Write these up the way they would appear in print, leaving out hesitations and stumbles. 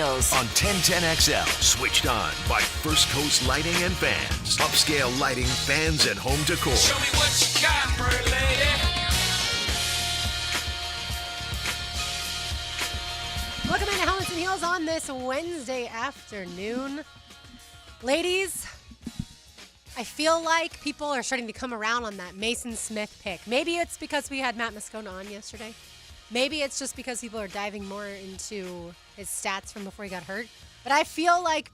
Heels on 1010XL. Switched on by First Coast Lighting and Fans. Upscale lighting, fans, and home decor. Show me what you got, pretty lady. Welcome into Helmets and Heels on this Wednesday afternoon. Ladies, I feel like people are starting to come around on that Mason Smith pick. Maybe it's because we had Matt Moscona on yesterday. Maybe it's just because people are diving more into his stats from before he got hurt. But I feel like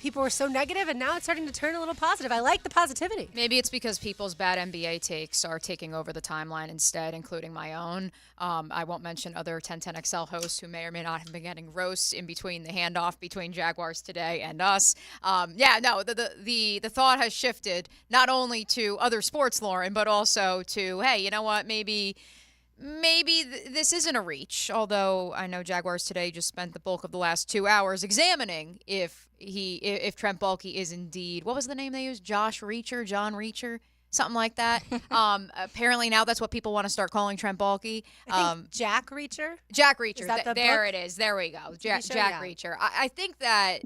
people were so negative, and now it's starting to turn a little positive. I like the positivity. Maybe it's because people's bad NBA takes are taking over the timeline instead, including my own. I won't mention other 1010XL hosts who may or may not have been getting roasts in between the handoff between Jaguars today and us. The thought has shifted not only to other sports, Lauren, but also to, hey, you know what, maybe this isn't a reach, although I know Jaguars today just spent the bulk of the last 2 hours examining if Trent Baalke is indeed, what was the name they used? John Reacher, something like that. Apparently now that's what people want to start calling Trent Baalke. I think Jack Reacher? Jack Reacher. Is that the there book? It is. There we go. Jack Yeah. Reacher. I think that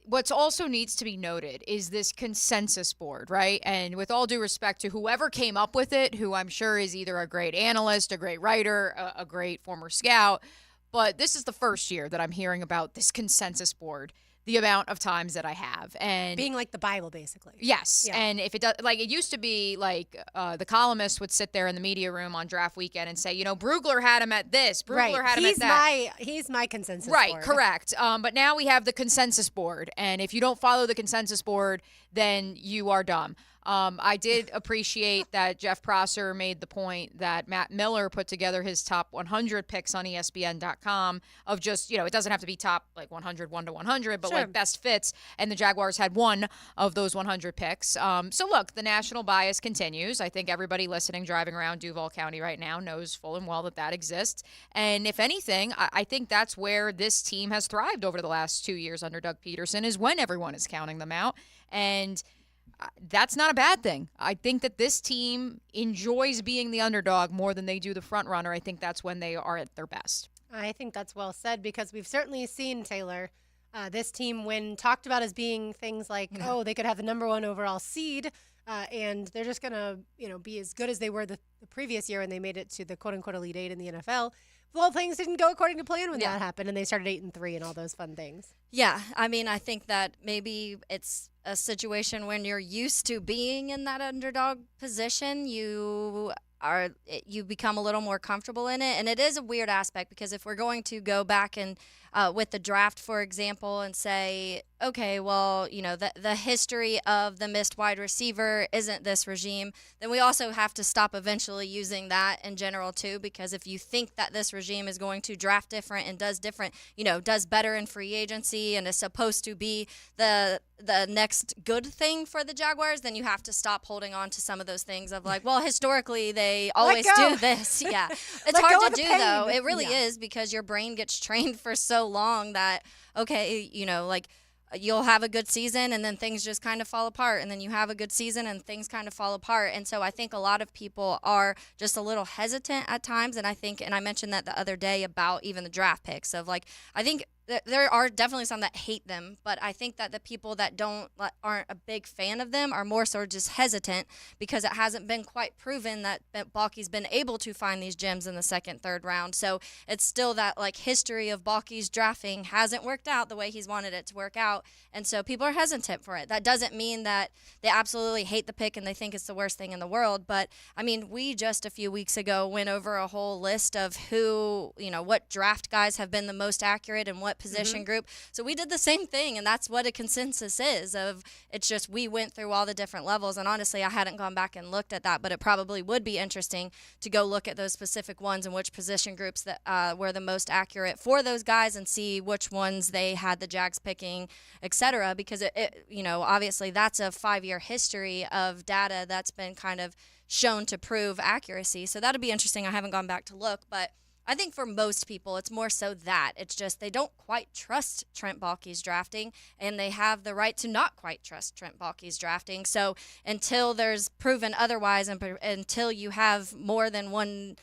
what's also needs to be noted is this consensus board, right? And with all due respect to whoever came up with it, who I'm sure is either a great analyst, a great writer, a great former scout, but this is the first year that I'm hearing about this consensus board, the amount of times that I have. And being like the Bible, basically. Yes. Yeah. And if it does, like it used to be like the columnists would sit there in the media room on draft weekend and say, you know, Brugler had him at this, Brugler had him at that. He's my consensus right, board. correct. But now we have the consensus board. And if you don't follow the consensus board, then you are dumb. I did appreciate that Jeff Prosser made the point that Matt Miller put together his top 100 picks on ESPN.com of just, you know, it doesn't have to be top like 100, 1 to 100, but Sure. like best fits. And the Jaguars had one of those 100 picks. So look, the national bias continues. I think everybody listening, driving around Duval County right now knows full and well that exists. And if anything, I think that's where this team has thrived over the last 2 years under Doug Peterson, is when everyone is counting them out. And that's not a bad thing. I think that this team enjoys being the underdog more than they do the front runner. I think that's when they are at their best. I think that's well said, because we've certainly seen, Taylor, this team when talked about as being things like, oh, they could have the number 1 overall seed, and they're just going to, be as good as they were the previous year when they made it to the quote-unquote Elite Eight in the NFL. Well, things didn't go according to plan when that happened, and they started 8-3 and all those fun things. Yeah, I mean, I think that maybe it's a situation when you're used to being in that underdog position, you become a little more comfortable in it. And it is a weird aspect, because if we're going to go back and with the draft, for example, and say, okay, well, the history of the missed wide receiver isn't this regime, then we also have to stop eventually using that in general too, because if you think that this regime is going to draft different and does different, does better in free agency and is supposed to be the next good thing for the Jaguars, then you have to stop holding on to some of those things of like, well, historically they always do this. Yeah. It's hard to do though. It really is, because your brain gets trained for so long that, okay, like you'll have a good season and then things just kind of fall apart, and then you have a good season and things kind of fall apart. And so I think a lot of people are just a little hesitant at times. And I mentioned that the other day about even the draft picks of like, I think there are definitely some that hate them, but I think that the people that aren't a big fan of them are more so just hesitant, because it hasn't been quite proven that Baalke's been able to find these gems in the second, third round. So it's still that like history of Baalke's drafting hasn't worked out the way he's wanted it to work out, and so people are hesitant for it. That doesn't mean that they absolutely hate the pick and they think it's the worst thing in the world, but I mean, we just a few weeks ago went over a whole list of who, what draft guys have been the most accurate and what position group. So we did the same thing, and that's what a consensus is. It's just we went through all the different levels, and honestly, I hadn't gone back and looked at that, but it probably would be interesting to go look at those specific ones and which position groups that were the most accurate for those guys, and see which ones they had the Jags picking, etc. Because it obviously that's a 5-year history of data that's been kind of shown to prove accuracy. So that'll be interesting. I haven't gone back to look, but I think for most people, it's more so that it's just they don't quite trust Trent Baalke's drafting, and they have the right to not quite trust Trent Baalke's drafting. So until there's proven otherwise, and until you have more than one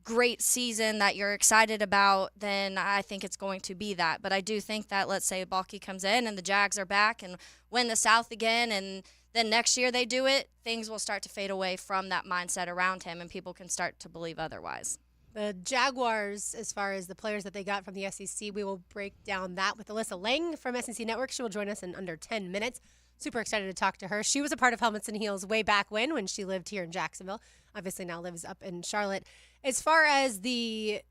great season that you're excited about, then I think it's going to be that. But I do think that, let's say Balky comes in and the Jags are back and win the South again, and then next year they do it, things will start to fade away from that mindset around him, and people can start to believe otherwise. The Jaguars, as far as the players that they got from the SEC, we will break down that with Alyssa Lang from SEC Network. She will join us in under 10 minutes. Super excited to talk to her. She was a part of Helmets and Heels way back when she lived here in Jacksonville. Obviously now lives up in Charlotte. As far as the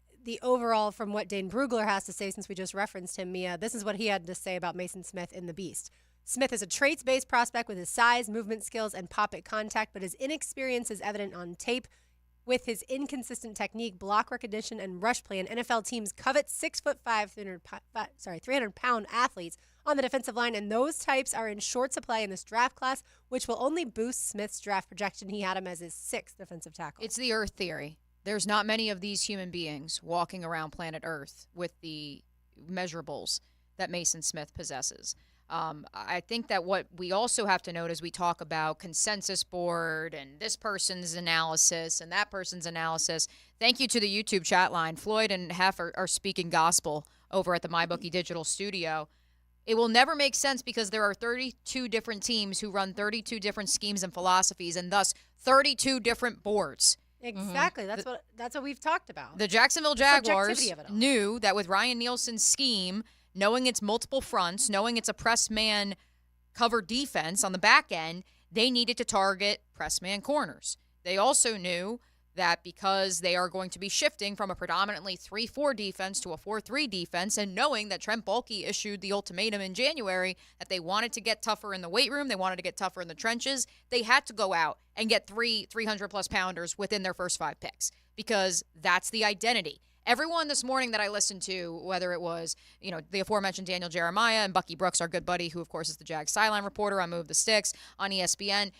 overall from what Dane Brugler has to say, since we just referenced him, Mia, this is what he had to say about Mason Smith in the Beast. Smith is a traits-based prospect with his size, movement skills, and pop at contact, but his inexperience is evident on tape. With his inconsistent technique, block recognition, and rush play, and NFL teams covet 6'5", 300-pound athletes on the defensive line, and those types are in short supply in this draft class, which will only boost Smith's draft projection. He had him as his 6th defensive tackle. It's the Earth theory. There's not many of these human beings walking around planet Earth with the measurables that Mason Smith possesses. I think that what we also have to note as we talk about consensus board and this person's analysis and that person's analysis, thank you to the YouTube chat line. Floyd and Hef are speaking gospel over at the MyBookie Digital Studio. It will never make sense because there are 32 different teams who run 32 different schemes and philosophies, and thus 32 different boards. Exactly. That's what we've talked about. The Jacksonville Jaguars knew that with Ryan Nielsen's scheme, knowing it's multiple fronts, knowing it's a press man cover defense on the back end, they needed to target press man corners. They also knew that because they are going to be shifting from a predominantly 3-4 defense to a 4-3 defense, and knowing that Trent Baalke issued the ultimatum in January that they wanted to get tougher in the weight room, they wanted to get tougher in the trenches, they had to go out and get 300-plus pounders within their first 5 picks because that's the identity. Everyone this morning that I listened to, whether it was, the aforementioned Daniel Jeremiah and Bucky Brooks, our good buddy, who, of course, is the Jags sideline reporter on Move the Sticks on ESPN,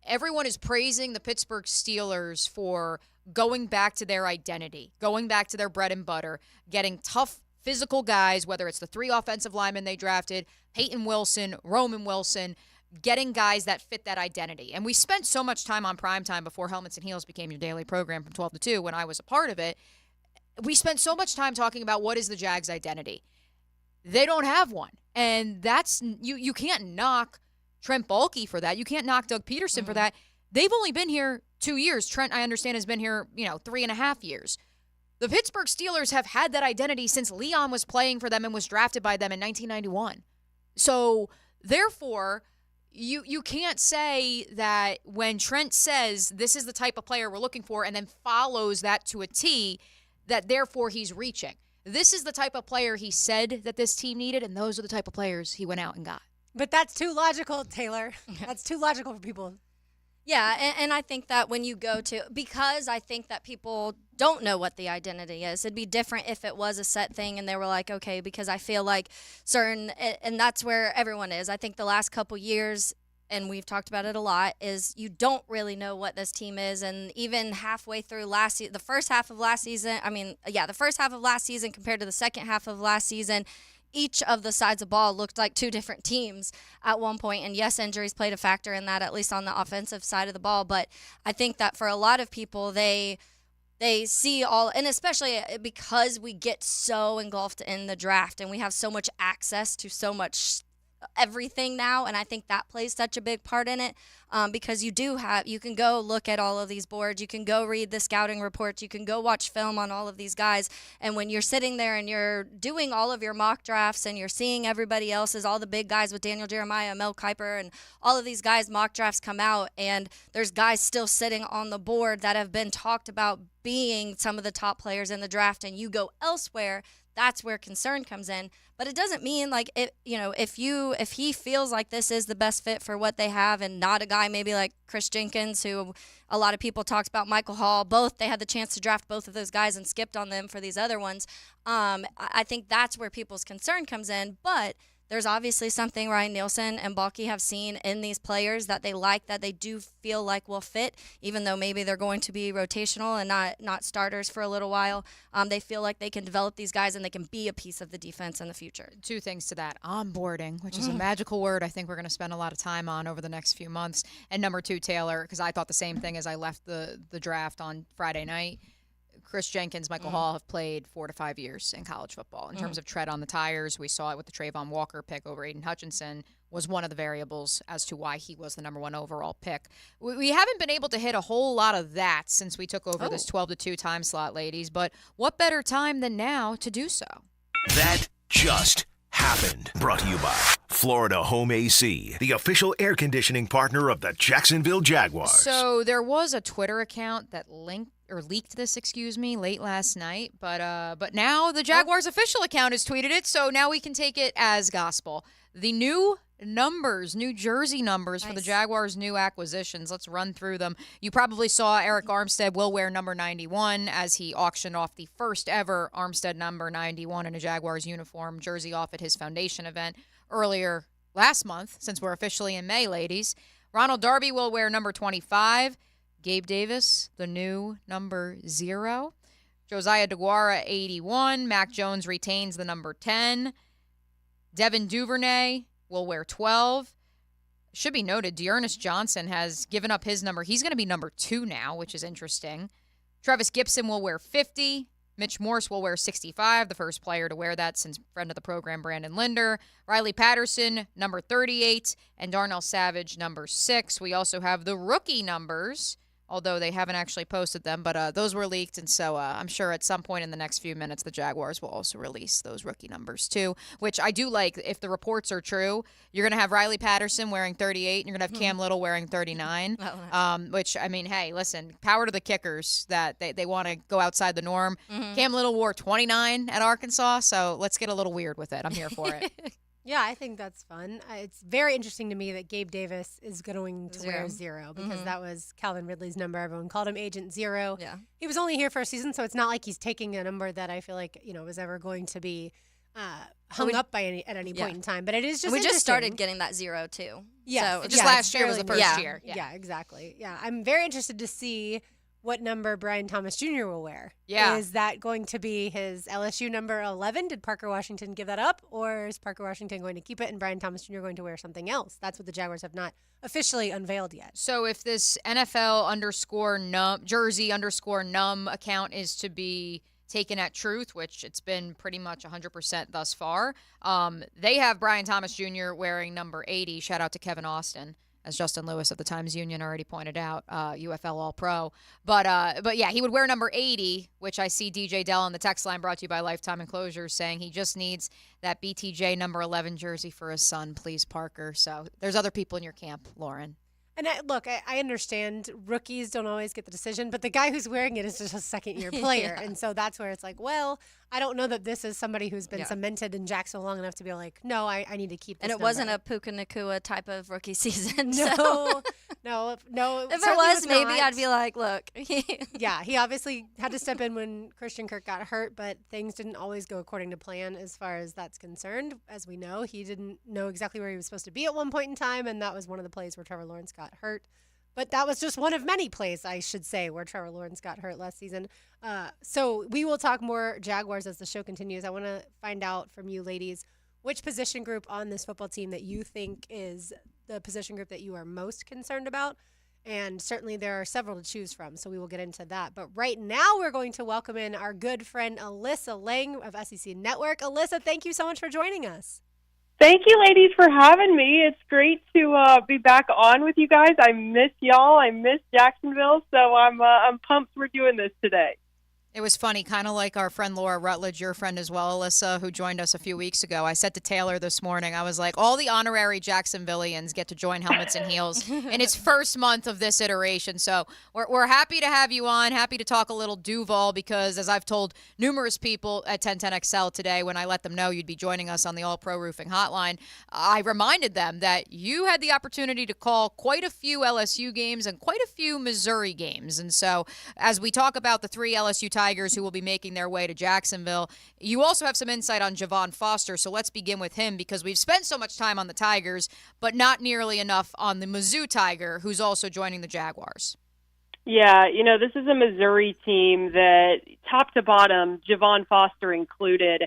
everyone is praising the Pittsburgh Steelers for going back to their identity, going back to their bread and butter, getting tough physical guys, whether it's the 3 offensive linemen they drafted, Peyton Wilson, Roman Wilson, getting guys that fit that identity. And we spent so much time on primetime before Helmets and Heels became your daily program from 12 to 2 when I was a part of it. We spent so much time talking about what is the Jags' identity. They don't have one. And that's you can't knock Trent Baalke for that. You can't knock Doug Peterson for that. They've only been here 2 years. Trent, I understand, has been here, 3.5 years. The Pittsburgh Steelers have had that identity since Leon was playing for them and was drafted by them in 1991. So, therefore, you can't say that when Trent says this is the type of player we're looking for and then follows that to a T, that therefore he's reaching. This is the type of player he said that this team needed, and those are the type of players he went out and got. But that's too logical, Taylor. That's too logical for people. Yeah, and I think that when you go to, because I think that people don't know what the identity is. It'd be different if it was a set thing and they were like, okay, because I feel like certain, and that's where everyone is. I think the last couple years, and we've talked about it a lot, is you don't really know what this team is. And even halfway through the first half of last season compared to the second half of last season, each of the sides of ball looked like 2 different teams at one point. And yes, injuries played a factor in that, at least on the offensive side of the ball. But I think that for a lot of people, they see all, and especially because we get so engulfed in the draft and we have so much access to so much everything now, and I think that plays such a big part in it, because you can go look at all of these boards, you can go read the scouting reports, you can go watch film on all of these guys, and when you're sitting there and you're doing all of your mock drafts and you're seeing everybody else's, all the big guys with Daniel Jeremiah, Mel Kiper, and all of these guys, mock drafts come out, and there's guys still sitting on the board that have been talked about being some of the top players in the draft, and you go elsewhere, that's where concern comes in. But it doesn't mean like if he feels like this is the best fit for what they have, and not a guy maybe like Chris Jenkins, who a lot of people talked about, Michael Hall, both they had the chance to draft both of those guys and skipped on them for these other ones. I think that's where people's concern comes in. But there's obviously something Ryan Nielsen and Baalke have seen in these players that they like, that they do feel like will fit, even though maybe they're going to be rotational and not starters for a little while. They feel like they can develop these guys and they can be a piece of the defense in the future. 2 things to that. Onboarding, which is a magical word I think we're going to spend a lot of time on over the next few months. And number 2, Taylor, because I thought the same thing as I left the draft on Friday night. Chris Jenkins, Michael Hall have played 4 to 5 years in college football. In terms of tread on the tires, we saw it with the Trayvon Walker pick over Aiden Hutchinson was one of the variables as to why he was the number 1 overall pick. We haven't been able to hit a whole lot of that since we took over this 12-2 time slot, ladies, but what better time than now to do so? That just happened. Brought to you by Florida Home AC, the official air conditioning partner of the Jacksonville Jaguars. So there was a Twitter account that leaked this, late last night, but now the Jaguars official account has tweeted it, so now we can take it as gospel. The new jersey numbers for the Jaguars' new acquisitions. Let's run through them. You probably saw Eric Armstead will wear number 91 as he auctioned off the first ever Armstead number 91 in a Jaguars uniform jersey off at his foundation event earlier last month, since we're officially in May, ladies. Ronald Darby will wear number 25. Gabe Davis, the new number 0. Josiah DeGuara, 81. Mac Jones retains the number 10. Devin Duvernay will wear 12. Should be noted, Dearness Johnson has given up his number. He's going to be number 2 now, which is interesting. Travis Gibson will wear 50. Mitch Morse will wear 65, the first player to wear that since friend of the program, Brandon Linder. Riley Patterson, number 38, and Darnell Savage, number 6. We also have the rookie numbers, although they haven't actually posted them, but those were leaked, and so I'm sure at some point in the next few minutes the Jaguars will also release those rookie numbers too, which I do like. If the reports are true, you're going to have Riley Patterson wearing 38, and you're going to have Cam Little wearing 39, which, I mean, hey, listen, power to the kickers that they want to go outside the norm. Cam Little wore 29 at Arkansas, so let's get a little weird with it. I'm here for it. Yeah, I think that's fun. It's very interesting to me that Gabe Davis is going to wear 0 because that was Calvin Ridley's number. Everyone called him Agent 0. Yeah. He was only here for a season, so it's not like he's taking a number that I feel like, was ever going to be hung up by at any point in time. But it is just we just started getting that 0 too. Yeah. So just last year was the first year. Yeah, exactly. Yeah. I'm very interested to see what number Brian Thomas Jr. will wear. Yeah. Is that going to be his LSU number 11? Did Parker Washington give that up? Or is Parker Washington going to keep it and Brian Thomas Jr. going to wear something else? That's what the Jaguars have not officially unveiled yet. So if this NFL _num account is to be taken at truth, which it's been pretty much 100% thus far, they have Brian Thomas Jr. wearing number 80. Shout out to Kevin Austin, as Justin Lewis of the Times-Union already pointed out, UFL All-Pro. But yeah, he would wear number 80, which I see DJ Dell on the text line brought to you by Lifetime Enclosures saying he just needs that BTJ number 11 jersey for his son, please, Parker. So there's other people in your camp, Lauren. And I understand rookies don't always get the decision, but the guy who's wearing it is just a second-year player. And so that's where it's like, well, I don't know that this is somebody who's been cemented in Jacksonville long enough to be like, no, I need to keep this And it number. Wasn't a Puka Nakua type of rookie season. No. If it was, maybe I'd be like, look. Yeah, he obviously had to step in when Christian Kirk got hurt, but things didn't always go according to plan as far as that's concerned. As we know, he didn't know exactly where he was supposed to be at one point in time, and that was one of the plays where Trevor Lawrence got hurt. But that was just one of many plays, I should say, where Trevor Lawrence got hurt last season. So we will talk more Jaguars as the show continues. I want to find out from you ladies which position group on this football team that you think is the position group that you are most concerned about. And certainly there are several to choose from, so we will get into that. But right now we're going to welcome in our good friend Alyssa Lang of SEC Network. Alyssa, thank you so much for joining us. Thank you, ladies, for having me. It's great to be back on with you guys. I miss y'all. I miss Jacksonville, so I'm pumped we're doing this today. It was funny, kind of like our friend Laura Rutledge, your friend as well, Alyssa, who joined us a few weeks ago. I said to Taylor this morning, I was like, all the honorary Jacksonvillians get to join Helmets and Heels in its first month of this iteration. So we're happy to have you on, happy to talk a little Duval, because as I've told numerous people at 1010XL today when I let them know you'd be joining us on the All-Pro Roofing Hotline, I reminded them that you had the opportunity to call quite a few LSU games and quite a few Missouri games. And so as we talk about the 3 LSU Tigers who will be making their way to Jacksonville, you also have some insight on Javon Foster, so let's begin with him because we've spent so much time on the Tigers, but not nearly enough on the Mizzou Tiger, who's also joining the Jaguars. Yeah, this is a Missouri team that, top to bottom, Javon Foster included,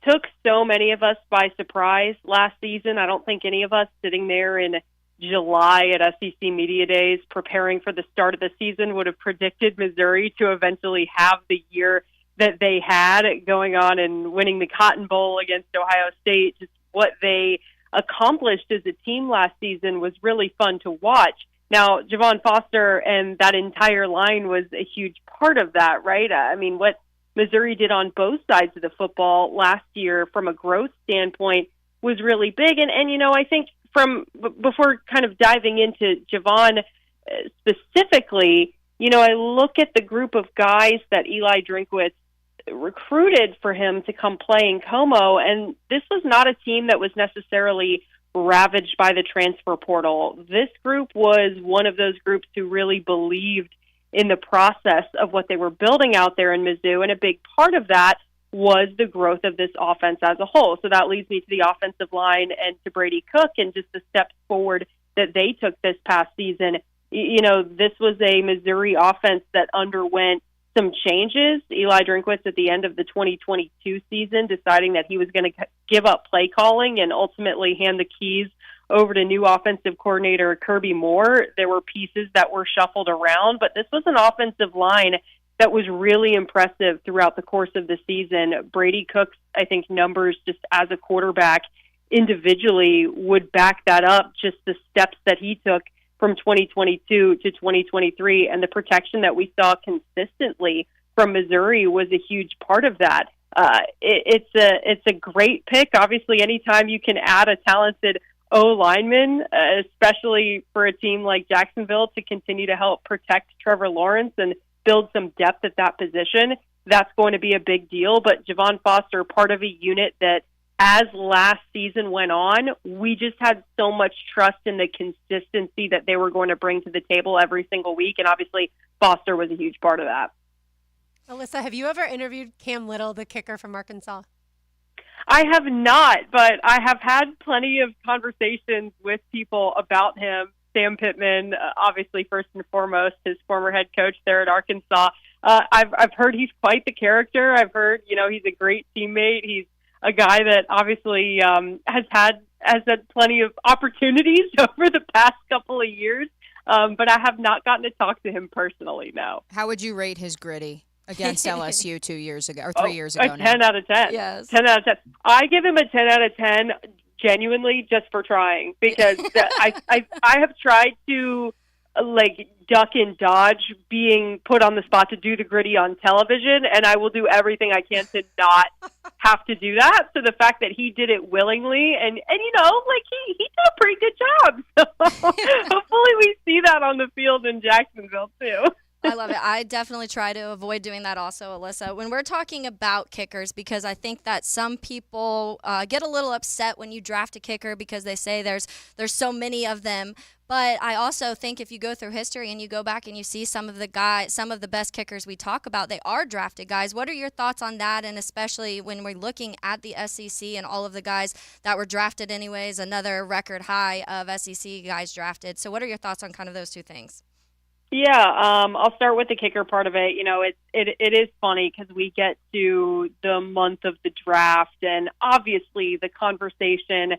took so many of us by surprise last season. I don't think any of us sitting there in July at SEC Media Days, preparing for the start of the season, would have predicted Missouri to eventually have the year that they had, going on and winning the Cotton Bowl against Ohio State. Just what they accomplished as a team last season was really fun to watch. Now, Javon Foster and that entire line was a huge part of that, right? I mean, what Missouri did on both sides of the football last year from a growth standpoint was really big. And you know, I think before kind of diving into Javon specifically, you know, I look at the group of guys that Eli Drinkwitz recruited for him to come play in Como, and this was not a team that was necessarily ravaged by the transfer portal. This group was one of those groups who really believed in the process of what they were building out there in Mizzou, and a big part of that was the growth of this offense as a whole. So that leads me to the offensive line and to Brady Cook and just the steps forward that they took this past season. You know, this was a Missouri offense that underwent some changes. Eli Drinkwitz at the end of the 2022 season deciding that he was going to give up play calling and ultimately hand the keys over to new offensive coordinator Kirby Moore. There were pieces that were shuffled around, but this was an offensive line that was really impressive throughout the course of the season. Brady Cook's, I think, numbers just as a quarterback individually would back that up, just the steps that he took from 2022 to 2023, and the protection that we saw consistently from Missouri was a huge part of that. It's a great pick. Obviously, anytime you can add a talented O-lineman, especially for a team like Jacksonville, to continue to help protect Trevor Lawrence and build some depth at that position, that's going to be a big deal. But Javon Foster, part of a unit that, as last season went on, we just had so much trust in the consistency that they were going to bring to the table every single week, and obviously Foster was a huge part of that. Alyssa, have you ever interviewed Cam Little, the kicker from Arkansas? I have not, but I have had plenty of conversations with people about him. Sam Pittman, obviously first and foremost, his former head coach there at Arkansas. I've heard he's quite the character. I've heard, you know, he's a great teammate. He's a guy that obviously has had plenty of opportunities over the past couple of years, but I have not gotten to talk to him personally, no. How would you rate his gritty against LSU 2 years ago, or 3 years ago a now? 10 out of 10. Yes. 10 out of 10. I give him a 10 out of 10 genuinely just for trying, because I have tried to duck and dodge being put on the spot to do the gritty on television, and I will do everything I can to not have to do that. So the fact that he did it willingly, and you know, he did a pretty good job. So hopefully we see that on the field in Jacksonville too. I love it. I definitely try to avoid doing that also, Alyssa. When we're talking about kickers, because I think that some people get a little upset when you draft a kicker because they say there's so many of them. But I also think if you go through history and you go back and you see some of the best kickers we talk about, they are drafted guys. What are your thoughts on that? And especially when we're looking at the SEC and all of the guys that were drafted anyways, another record high of SEC guys drafted. So what are your thoughts on kind of those two things? Yeah, I'll start with the kicker part of it. You know, it is funny because we get to the month of the draft, and obviously the conversation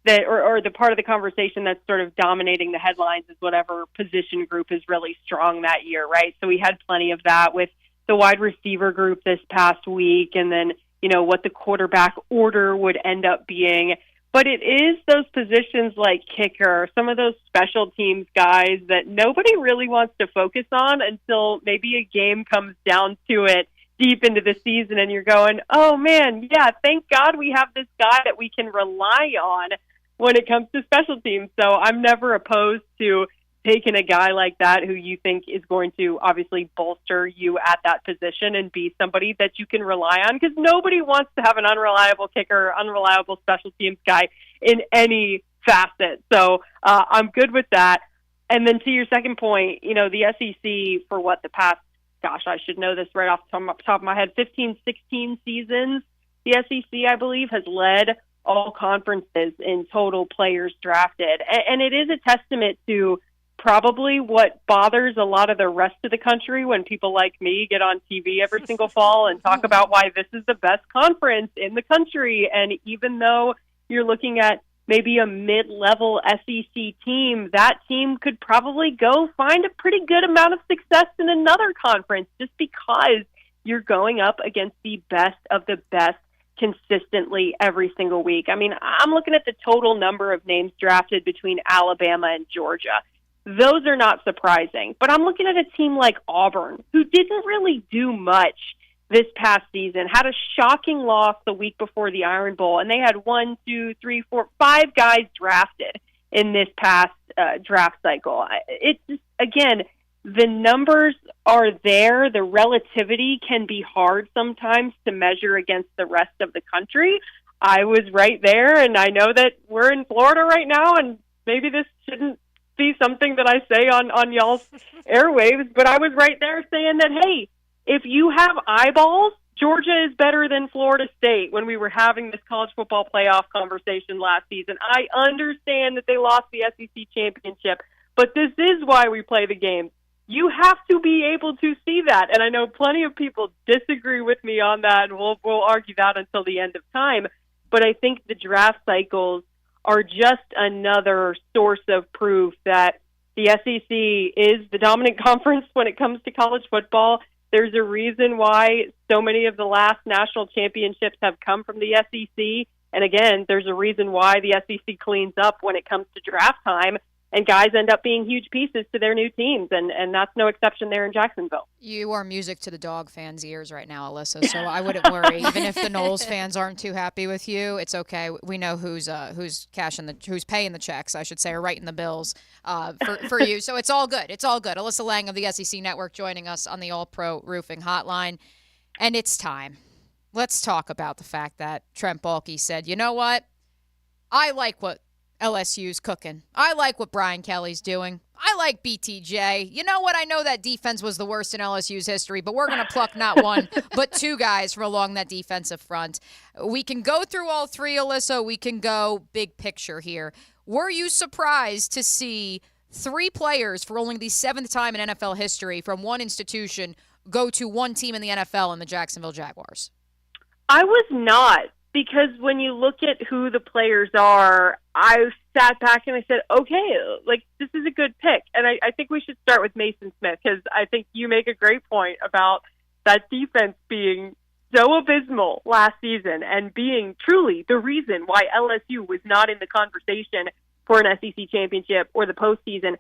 that, or the part of the conversation that's sort of dominating the headlines is whatever position group is really strong that year, right? So we had plenty of that with the wide receiver group this past week, and then, you know, what the quarterback order would end up being. But it is those positions like kicker, some of those special teams guys that nobody really wants to focus on until maybe a game comes down to it deep into the season and you're going, oh man, yeah, thank God we have this guy that we can rely on when it comes to special teams. So I'm never opposed to taking a guy like that who you think is going to obviously bolster you at that position and be somebody that you can rely on, because nobody wants to have an unreliable kicker, unreliable special teams guy in any facet. So I'm good with that. And then to your second point, you know, the SEC for what the past, gosh, I should know this right off the top of my head, 15, 16 seasons, the SEC, I believe, has led all conferences in total players drafted. And it is a testament to probably what bothers a lot of the rest of the country when people like me get on TV every single fall and talk about why this is the best conference in the country. And even though you're looking at maybe a mid-level SEC team, that team could probably go find a pretty good amount of success in another conference just because you're going up against the best of the best consistently every single week. I mean, I'm looking at the total number of names drafted between Alabama and Georgia. Those are not surprising. But I'm looking at a team like Auburn, who didn't really do much this past season, had a shocking loss the week before the Iron Bowl, and they had 5 guys drafted in this past draft cycle. It's just, again, the numbers are there. The relativity can be hard sometimes to measure against the rest of the country. I was right there, and I know that we're in Florida right now, and maybe this shouldn't be something that I say on y'all's airwaves, but I was right there saying that, hey, if you have eyeballs, Georgia is better than Florida State when we were having this college football playoff conversation last season. I understand that they lost the SEC championship, but this is why we play the games. You have to be able to see that, and I know plenty of people disagree with me on that, and we'll argue that until the end of time, but I think the draft cycles are just another source of proof that the SEC is the dominant conference when it comes to college football. There's a reason why so many of the last national championships have come from the SEC. And again, there's a reason why the SEC cleans up when it comes to draft time, and guys end up being huge pieces to their new teams. And that's no exception there in Jacksonville. You are music to the dog fans' ears right now, Alyssa, so I wouldn't worry. Even if the Knowles fans aren't too happy with you, it's okay. We know who's paying the checks, I should say, or writing the bills for you. So it's all good. It's all good. Alyssa Lang of the SEC Network joining us on the All-Pro Roofing Hotline. And it's time. Let's talk about the fact that Trent Baalke said, you know what? I like what LSU's cooking. I like what Brian Kelly's doing. I like BTJ. You know what? I know that defense was the worst in LSU's history, but we're going to pluck not one, but 2 guys from along that defensive front. We can go through all 3, Alyssa. We can go big picture here. Were you surprised to see 3 players for only the 7th time in NFL history from one institution go to one team in the NFL in the Jacksonville Jaguars? I was not. Because when you look at who the players are, I sat back and I said, okay, like, this is a good pick. And I think we should start with Mason Smith, because I think you make a great point about that defense being so abysmal last season and being truly the reason why LSU was not in the conversation for an SEC championship or the postseason.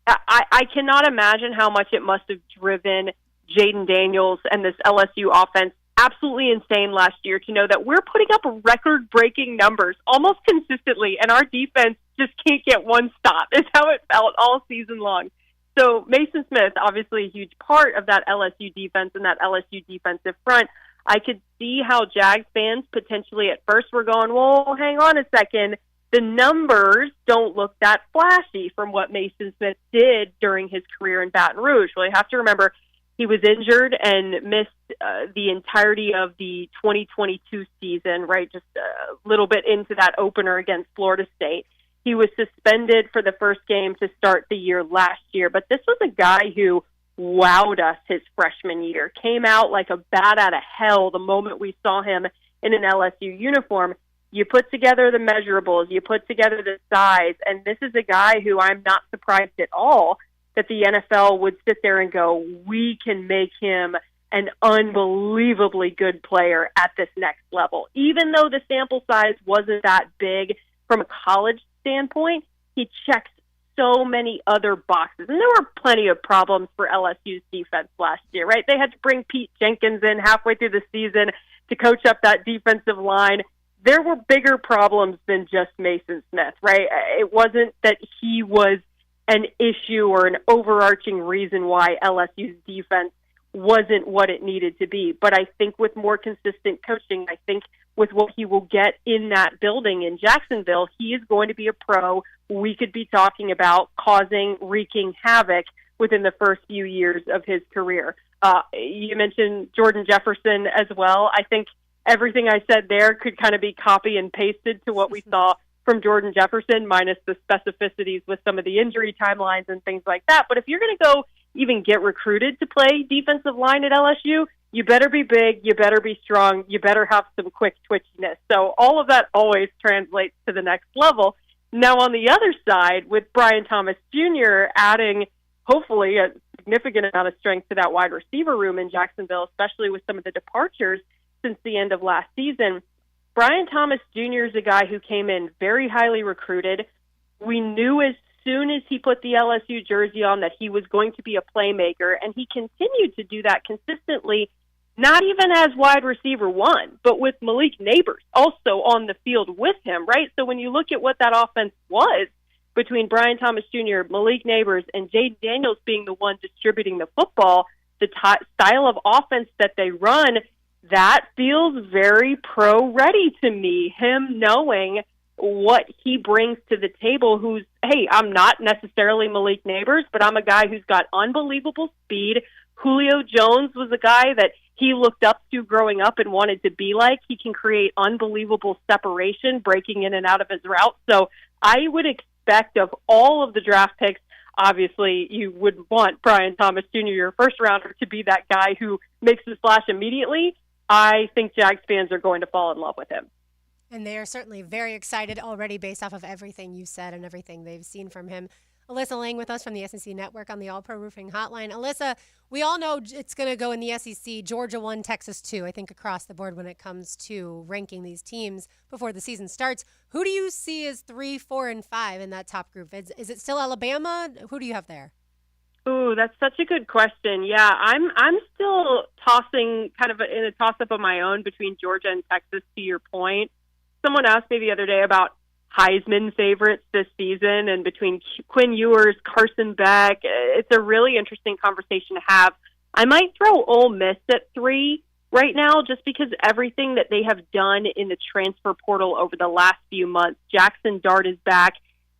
I cannot imagine how much it must have driven Jaden Daniels and this LSU offense absolutely insane last year to know that we're putting up record-breaking numbers almost consistently, and our defense just can't get one stop. Is how it felt all season long. So Mason Smith, obviously a huge part of that LSU defense and that LSU defensive front. I could see how Jags fans potentially at first were going, well, hang on a second. The numbers don't look that flashy from what Mason Smith did during his career in Baton Rouge. Well, you have to remember, he was injured and missed the entirety of the 2022 season, right? Just a little bit into that opener against Florida State. He was suspended for the first game to start the year last year, but this was a guy who wowed us his freshman year, came out like a bat out of hell the moment we saw him in an LSU uniform. You put together the measurables, you put together the size, and this is a guy who I'm not surprised at all that the NFL would sit there and go, we can make him an unbelievably good player at this next level. Even though the sample size wasn't that big from a college standpoint, he checks so many other boxes. And there were plenty of problems for LSU's defense last year, right? They had to bring Pete Jenkins in halfway through the season to coach up that defensive line. There were bigger problems than just Mason Smith, right? It wasn't that he was an issue or an overarching reason why LSU's defense wasn't what it needed to be. But I think with more consistent coaching, I think with what he will get in that building in Jacksonville, he is going to be a pro we could be talking about wreaking havoc within the first few years of his career. You mentioned Jordan Jefferson as well. I think everything I said there could kind of be copy and pasted to what we saw from Jordan Jefferson, minus the specificities with some of the injury timelines and things like that. But if you're going to go even get recruited to play defensive line at LSU, you better be big, you better be strong, you better have some quick twitchiness. So all of that always translates to the next level. Now on the other side, with Brian Thomas Jr. adding hopefully a significant amount of strength to that wide receiver room in Jacksonville, especially with some of the departures since the end of last season, Brian Thomas Jr. is a guy who came in very highly recruited. We knew as soon as he put the LSU jersey on that he was going to be a playmaker, and he continued to do that consistently, not even as wide receiver one, but with Malik Neighbors also on the field with him, right? So when you look at what that offense was between Brian Thomas Jr., Malik Neighbors, and Jaden Daniels being the one distributing the football, the style of offense that they run, that feels very pro-ready to me, him knowing what he brings to the table, who's, hey, I'm not necessarily Malik Neighbors, but I'm a guy who's got unbelievable speed. Julio Jones was a guy that he looked up to growing up and wanted to be like. He can create unbelievable separation, breaking in and out of his route. So I would expect of all of the draft picks, obviously you would want Brian Thomas Jr., your first rounder, to be that guy who makes the splash immediately. I think Jags fans are going to fall in love with him. And they are certainly very excited already based off of everything you said and everything they've seen from him. Alyssa Lang with us from the SEC Network on the All Pro Roofing Hotline. Alyssa, we all know it's going to go in the SEC. Georgia 1, Texas 2, I think across the board when it comes to ranking these teams before the season starts. Who do you see as 3, 4, and 5 in that top group? Is it still Alabama? Who do you have there? Ooh, that's such a good question. Yeah, I'm still tossing kind of in a toss-up of my own between Georgia and Texas, to your point. Someone asked me the other day about Heisman favorites this season, and between Quinn Ewers, Carson Beck, it's a really interesting conversation to have. I might throw Ole Miss at 3 right now just because everything that they have done in the transfer portal over the last few months. Jackson Dart is back.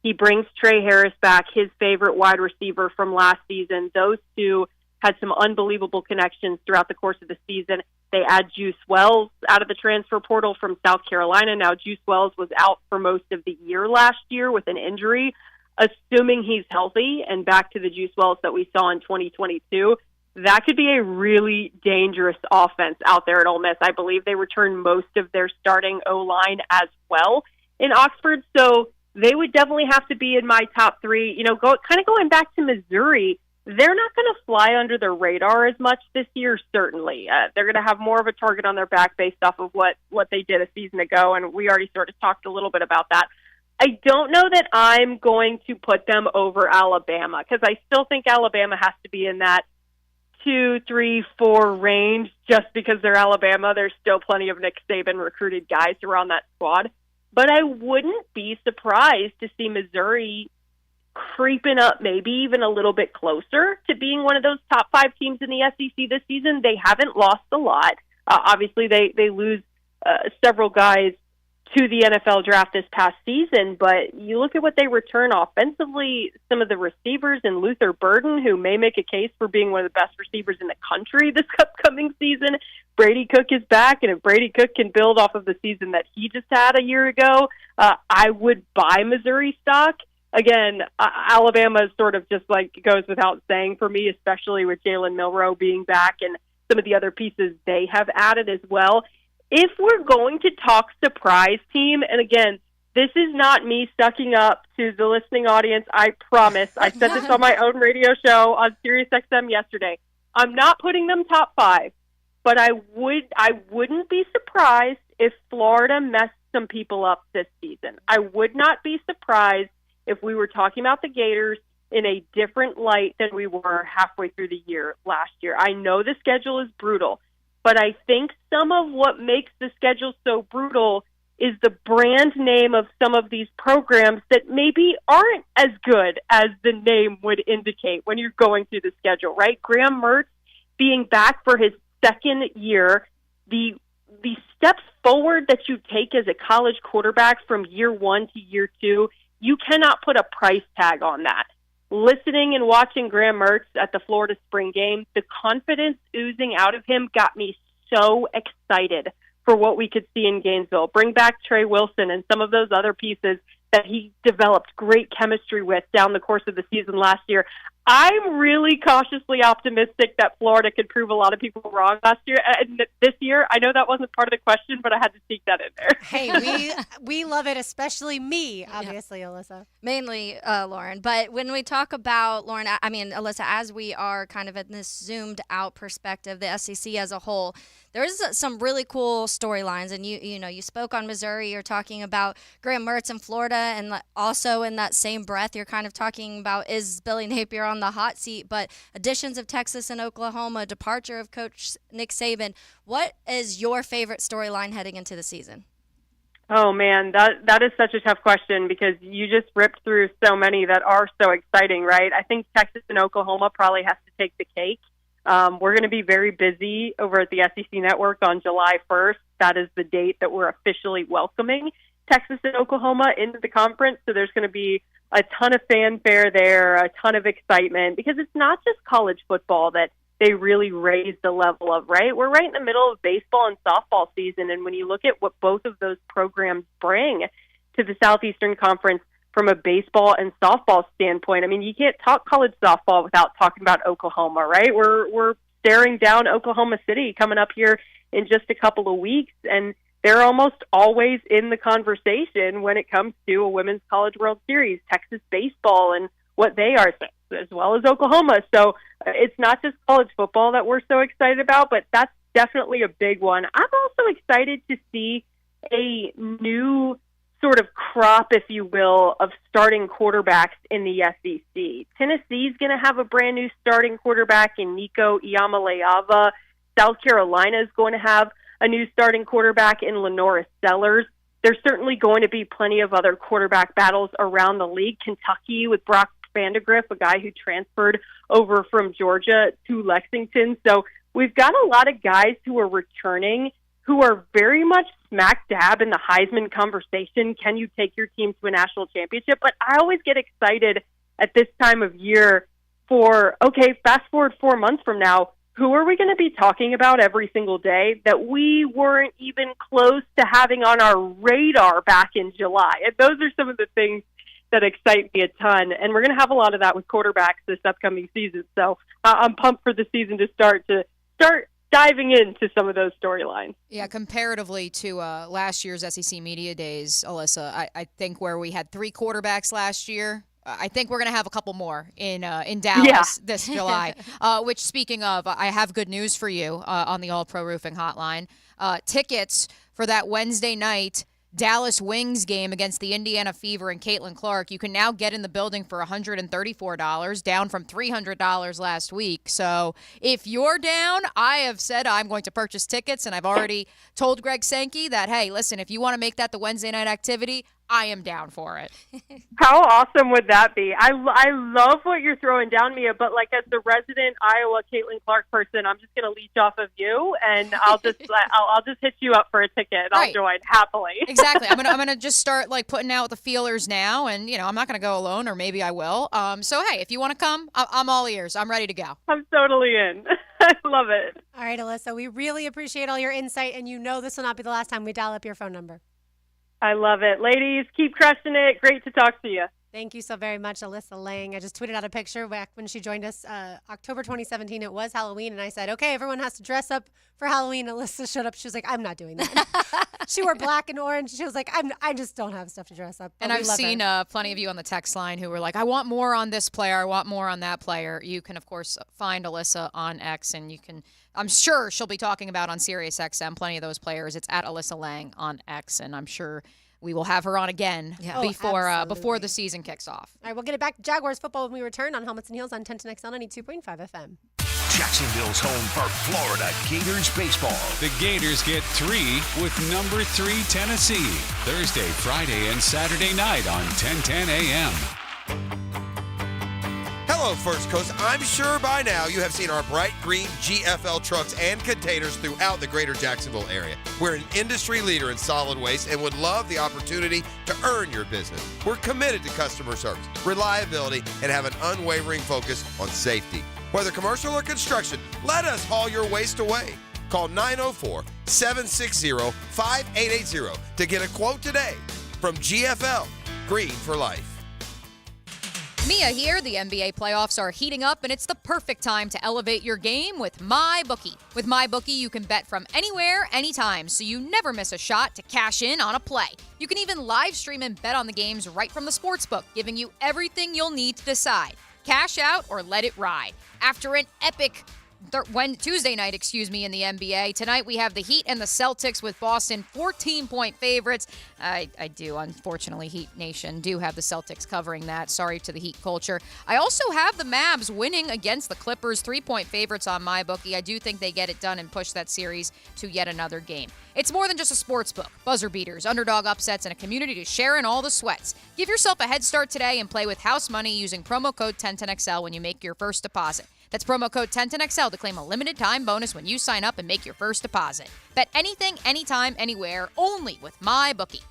He brings Trey Harris back, his favorite wide receiver from last season. Those two had some unbelievable connections throughout the course of the season. They add Juice Wells out of the transfer portal from South Carolina. Now, Juice Wells was out for most of the year last year with an injury. Assuming he's healthy and back to the Juice Wells that we saw in 2022, that could be a really dangerous offense out there at Ole Miss. I believe they return most of their starting O-line as well in Oxford, so they would definitely have to be in my top 3. You know, going back to Missouri, they're not going to fly under the radar as much this year, certainly. They're going to have more of a target on their back based off of what they did a season ago, and we already sort of talked a little bit about that. I don't know that I'm going to put them over Alabama because I still think Alabama has to be in that 2, 3, 4 range just because they're Alabama. There's still plenty of Nick Saban recruited guys who are on that squad. But I wouldn't be surprised to see Missouri creeping up maybe even a little bit closer to being one of those top 5 teams in the SEC this season. They haven't lost a lot. Obviously, they lose several guys to the NFL draft this past season, but you look at what they return offensively, some of the receivers and Luther Burden, who may make a case for being one of the best receivers in the country this upcoming season. Brady Cook is back, and if Brady Cook can build off of the season that he just had a year ago, I would buy Missouri stock. Again, Alabama is sort of just like goes without saying for me, especially with Jalen Milroe being back and some of the other pieces they have added as well. If we're going to talk surprise team, and again, this is not me sucking up to the listening audience, I promise. I said this on my own radio show on SiriusXM yesterday. I'm not putting them top 5, but I wouldn't be surprised if Florida messed some people up this season. I would not be surprised if we were talking about the Gators in a different light than we were halfway through the year last year. I know the schedule is brutal, but I think some of what makes the schedule so brutal is the brand name of some of these programs that maybe aren't as good as the name would indicate when you're going through the schedule, right? Graham Mertz being back for his second year, the steps forward that you take as a college quarterback from year 1 to year 2, you cannot put a price tag on that. Listening and watching Graham Mertz at the Florida spring game, the confidence oozing out of him got me so excited for what we could see in Gainesville. Bring back Trey Wilson and some of those other pieces that he developed great chemistry with down the course of the season last year. I'm really cautiously optimistic that Florida could prove a lot of people wrong last year. And this year, I know that wasn't part of the question, but I had to sneak that in there. Hey, we love it, especially me, obviously, Alyssa. Mainly Lauren. But when we talk about, Lauren, I mean, Alyssa, as we are kind of in this zoomed out perspective, the SEC as a whole, there's some really cool storylines. And you spoke on Missouri. You're talking about Graham Mertz in Florida. And also in that same breath, you're kind of talking about, is Billy Napier on the hot seat? But additions of Texas and Oklahoma, departure of Coach Nick Saban. What is your favorite storyline heading into the season? Oh, man, that is such a tough question because you just ripped through so many that are so exciting, right? I think Texas and Oklahoma probably has to take the cake. We're going to be very busy over at the SEC Network on July 1st. That is the date that we're officially welcoming Texas and Oklahoma into the conference. So there's going to be a ton of fanfare there, a ton of excitement, because it's not just college football that they really raise the level of, right? We're right in the middle of baseball and softball season, and when you look at what both of those programs bring to the Southeastern Conference from a baseball and softball standpoint, I mean, you can't talk college softball without talking about Oklahoma, right? We're staring down Oklahoma City coming up here in just a couple of weeks, and they're almost always in the conversation when it comes to a Women's College World Series, Texas baseball and what they are, as well as Oklahoma. So it's not just college football that we're so excited about, but that's definitely a big one. I'm also excited to see a new sort of crop, if you will, of starting quarterbacks in the SEC. Tennessee's going to have a brand new starting quarterback in Nico Iamaleava. South Carolina is going to have a new starting quarterback in Lenora Sellers. There's certainly going to be plenty of other quarterback battles around the league. Kentucky with Brock Vandegrift, a guy who transferred over from Georgia to Lexington. So we've got a lot of guys who are returning who are very much smack dab in the Heisman conversation. Can you take your team to a national championship? But I always get excited at this time of year for, okay, fast forward 4 months from now, who are we going to be talking about every single day that we weren't even close to having on our radar back in July? And those are some of the things that excite me a ton. And we're going to have a lot of that with quarterbacks this upcoming season. So I'm pumped for the season to start diving into some of those storylines. Yeah, comparatively to last year's SEC Media Days, Alyssa, I think where we had 3 quarterbacks last year, I think we're going to have a couple more in Dallas this July. Which, speaking of, I have good news for you on the All Pro Roofing Hotline. Tickets for that Wednesday night Dallas Wings game against the Indiana Fever and Caitlin Clark, you can now get in the building for $134, down from $300 last week. So if you're down, I have said I'm going to purchase tickets, and I've already told Greg Sankey that, hey, listen, if you want to make that the Wednesday night activity, I am down for it. How awesome would that be? I love what you're throwing down, Mia, but like as the resident Iowa Caitlin Clark person, I'm just going to leech off of you, and I'll just hit you up for a ticket, and I'll join happily. Exactly. I'm gonna just start like putting out the feelers now, and I'm not gonna go alone, or maybe I will. So hey, if you want to come, I'm all ears. I'm ready to go. I'm totally in. I love it. All right, Alyssa, we really appreciate all your insight, and this will not be the last time we dial up your phone number. I love it. Ladies, keep crushing it. Great to talk to you. Thank you so very much, Alyssa Lang. I just tweeted out a picture back when she joined us, October 2017. It was Halloween, and I said, okay, everyone has to dress up for Halloween. Alyssa showed up. She was like, I'm not doing that. She wore black and orange. She was like, I just don't have stuff to dress up. But and I've seen plenty of you on the text line who were like, I want more on this player. I want more on that player. You can, of course, find Alyssa on X, and you can, I'm sure she'll be talking about on SiriusXM plenty of those players. It's at Alyssa Lang on X, and I'm sure we will have her on again before the season kicks off. All right, we'll get it back to Jaguars football when we return on Helmets and Heels on 1010XL 92.5 FM. Jacksonville's home for Florida Gators baseball. The Gators get 3 with number 3 Tennessee. Thursday, Friday, and Saturday night on 1010 a.m. Hello, First Coast. I'm sure by now you have seen our bright green GFL trucks and containers throughout the greater Jacksonville area. We're an industry leader in solid waste and would love the opportunity to earn your business. We're committed to customer service, reliability, and have an unwavering focus on safety. Whether commercial or construction, let us haul your waste away. Call 904-760-5880 to get a quote today from GFL, Green for Life. Mia here. The NBA playoffs are heating up, and it's the perfect time to elevate your game with MyBookie. With MyBookie, you can bet from anywhere, anytime, so you never miss a shot to cash in on a play. You can even live stream and bet on the games right from the sportsbook, giving you everything you'll need to decide. Cash out or let it ride. After an epic Tuesday night, in the NBA. Tonight we have the Heat and the Celtics with Boston 14-point favorites. I do, unfortunately, Heat Nation do have the Celtics covering that. Sorry to the Heat culture. I also have the Mavs winning against the Clippers, 3-point favorites on MyBookie. I do think they get it done and push that series to yet another game. It's more than just a sports book. Buzzer beaters, underdog upsets, and a community to share in all the sweats. Give yourself a head start today and play with house money using promo code 1010XL when you make your first deposit. That's promo code 1010XL to claim a limited time bonus when you sign up and make your first deposit. Bet anything, anytime, anywhere, only with MyBookie.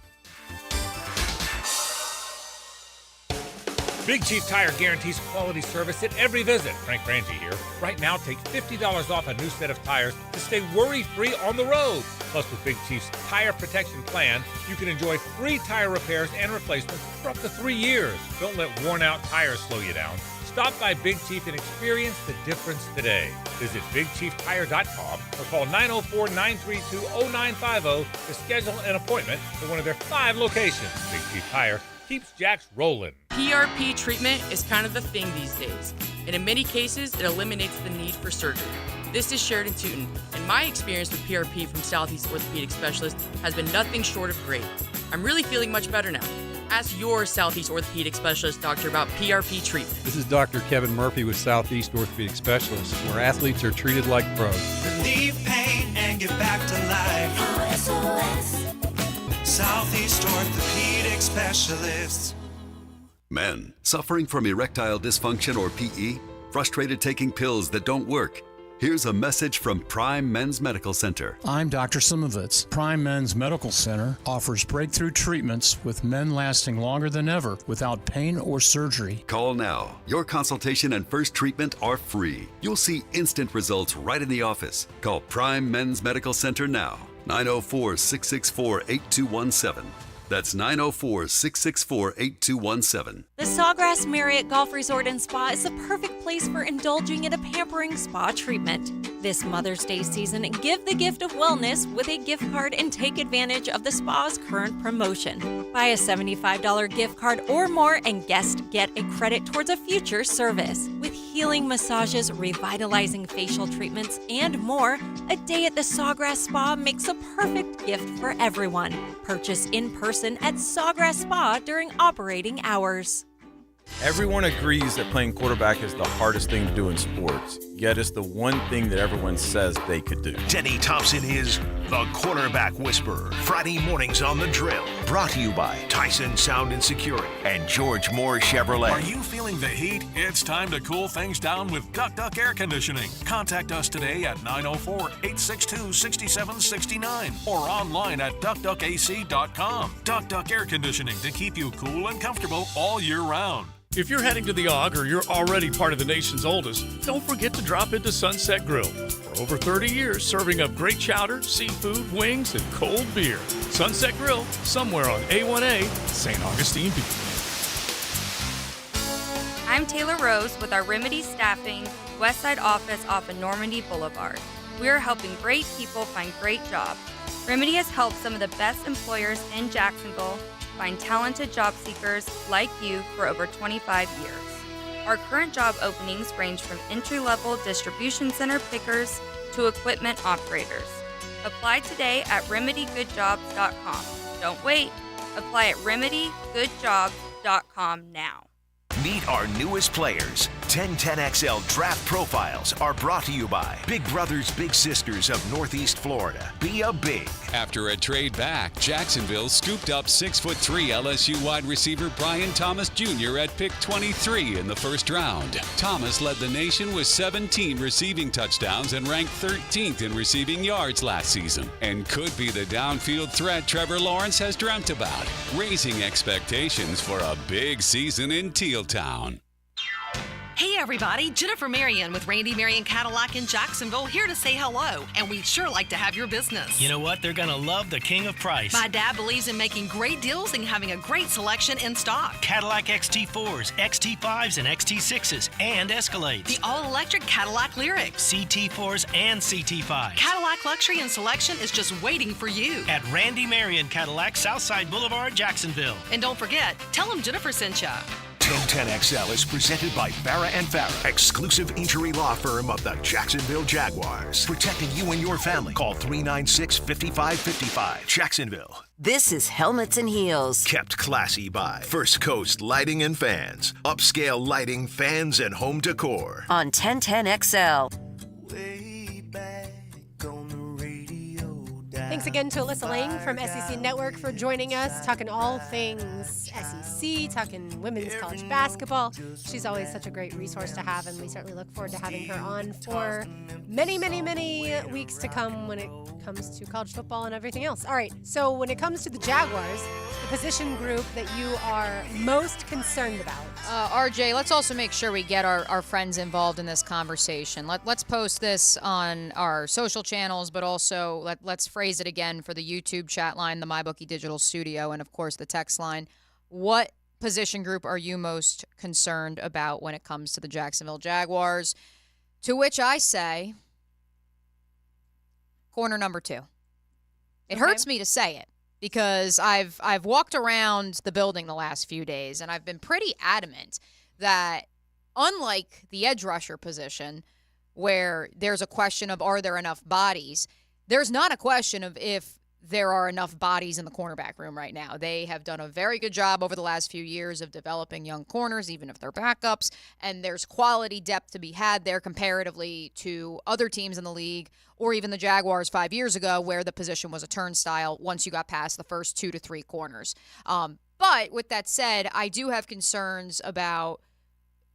Big Chief Tire guarantees quality service at every visit. Frank Frangie here. Right now, take $50 off a new set of tires to stay worry-free on the road. Plus, with Big Chief's Tire Protection Plan, you can enjoy free tire repairs and replacements for up to 3 years. Don't let worn-out tires slow you down. Stop by Big Chief and experience the difference today. Visit BigChiefTire.com or call 904-932-0950 to schedule an appointment at one of their 5 locations. Big Chief Tire keeps Jacks rolling. PRP treatment is kind of the thing these days, and in many cases, it eliminates the need for surgery. This is Sheridan Tootin, and my experience with PRP from Southeast Orthopedic Specialist has been nothing short of great. I'm really feeling much better now. Ask your Southeast Orthopedic Specialist doctor about PRP treatment. This is Dr. Kevin Murphy with Southeast Orthopedic Specialists, where athletes are treated like pros. Relieve pain and get back to life. SOS. Southeast Orthopedic Specialists. Men suffering from erectile dysfunction or PE, frustrated taking pills that don't work. Here's a message from Prime Men's Medical Center. I'm Dr. Simovitz. Prime Men's Medical Center offers breakthrough treatments with men lasting longer than ever without pain or surgery. Call now. Your consultation and first treatment are free. You'll see instant results right in the office. Call Prime Men's Medical Center now. 904-664-8217. That's 904-664-8217. The Sawgrass Marriott Golf Resort and Spa is the perfect place for indulging in a pampering spa treatment. This Mother's Day season, give the gift of wellness with a gift card and take advantage of the spa's current promotion. Buy a $75 gift card or more and guests get a credit towards a future service. With healing massages, revitalizing facial treatments, and more, a day at the Sawgrass Spa makes a perfect gift for everyone. Purchase in person at Sawgrass Spa during operating hours. Everyone agrees that playing quarterback is the hardest thing to do in sports, yet it's the one thing that everyone says they could do. Denny Thompson is the Quarterback Whisperer. Friday mornings on The Drill. Brought to you by Tyson Sound and Security and George Moore Chevrolet. Are you feeling the heat? It's time to cool things down with Duck Duck Air Conditioning. Contact us today at 904-862-6769 or online at duckduckac.com. Duck Duck Air Conditioning to keep you cool and comfortable all year round. If you're heading to the Aug or you're already part of the nation's oldest, don't forget to drop into Sunset Grill. For over 30 years, serving up great chowder, seafood, wings, and cold beer. Sunset Grill, somewhere on A1A, St. Augustine Beach. I'm Taylor Rose with our Remedy Staffing Westside office off of Normandy Boulevard. We are helping great people find great jobs. Remedy has helped some of the best employers in Jacksonville find talented job seekers like you for over 25 years. Our current job openings range from entry-level distribution center pickers to equipment operators. Apply today at remedygoodjobs.com. Don't wait. Apply at remedygoodjobs.com now. Meet our newest players. 1010XL Draft Profiles are brought to you by Big Brothers Big Sisters of Northeast Florida. Be a Big. After a trade back, Jacksonville scooped up 6'3" LSU wide receiver Brian Thomas Jr. at pick 23 in the first round. Thomas led the nation with 17 receiving touchdowns and ranked 13th in receiving yards last season, and could be the downfield threat Trevor Lawrence has dreamt about, raising expectations for a big season in Teal Town. Hey everybody, Jennifer Marion with Randy Marion Cadillac in Jacksonville here to say hello, and we'd sure like to have your business. You know what? They're going to love the king of price. My dad believes in making great deals and having a great selection in stock. Cadillac XT4s, XT5s, and XT6s, and Escalades. The all-electric Cadillac Lyriq. CT4s and CT5s. Cadillac luxury and selection is just waiting for you. At Randy Marion Cadillac, Southside Boulevard, Jacksonville. And don't forget, tell them Jennifer sent ya. 1010XL is presented by Farah & Farah, exclusive injury law firm of the Jacksonville Jaguars. Protecting you and your family. Call 396-5555. Jacksonville. This is Helmets and Heels. Kept classy by First Coast Lighting and Fans. Upscale lighting, fans, and home decor. On 1010XL. Thanks again to Alyssa Lang from SEC Network for joining us, talking all things SEC, talking women's college basketball. She's always such a great resource to have, and we certainly look forward to having her on for many, many, many weeks to come when it comes to college football and everything else. All right, so when it comes to the Jaguars, the position group that you are most concerned about. RJ, let's also make sure we get our friends involved in this conversation. Let's post this on our social channels, but also let's phrase it again for the YouTube chat line, the MyBookie Digital Studio, and of course the text line. What position group are you most concerned about when it comes to the Jacksonville Jaguars? To which I say, corner number 2. It hurts me to say it because I've walked around the building the last few days, and I've been pretty adamant that unlike the edge rusher position, where there's a question of are there enough bodies, there's not a question of if there are enough bodies in the cornerback room right now. They have done a very good job over the last few years of developing young corners, even if they're backups, and there's quality depth to be had there comparatively to other teams in the league or even the Jaguars 5 years ago where the position was a turnstile once you got past the first 2 to 3 corners. But with that said, I do have concerns about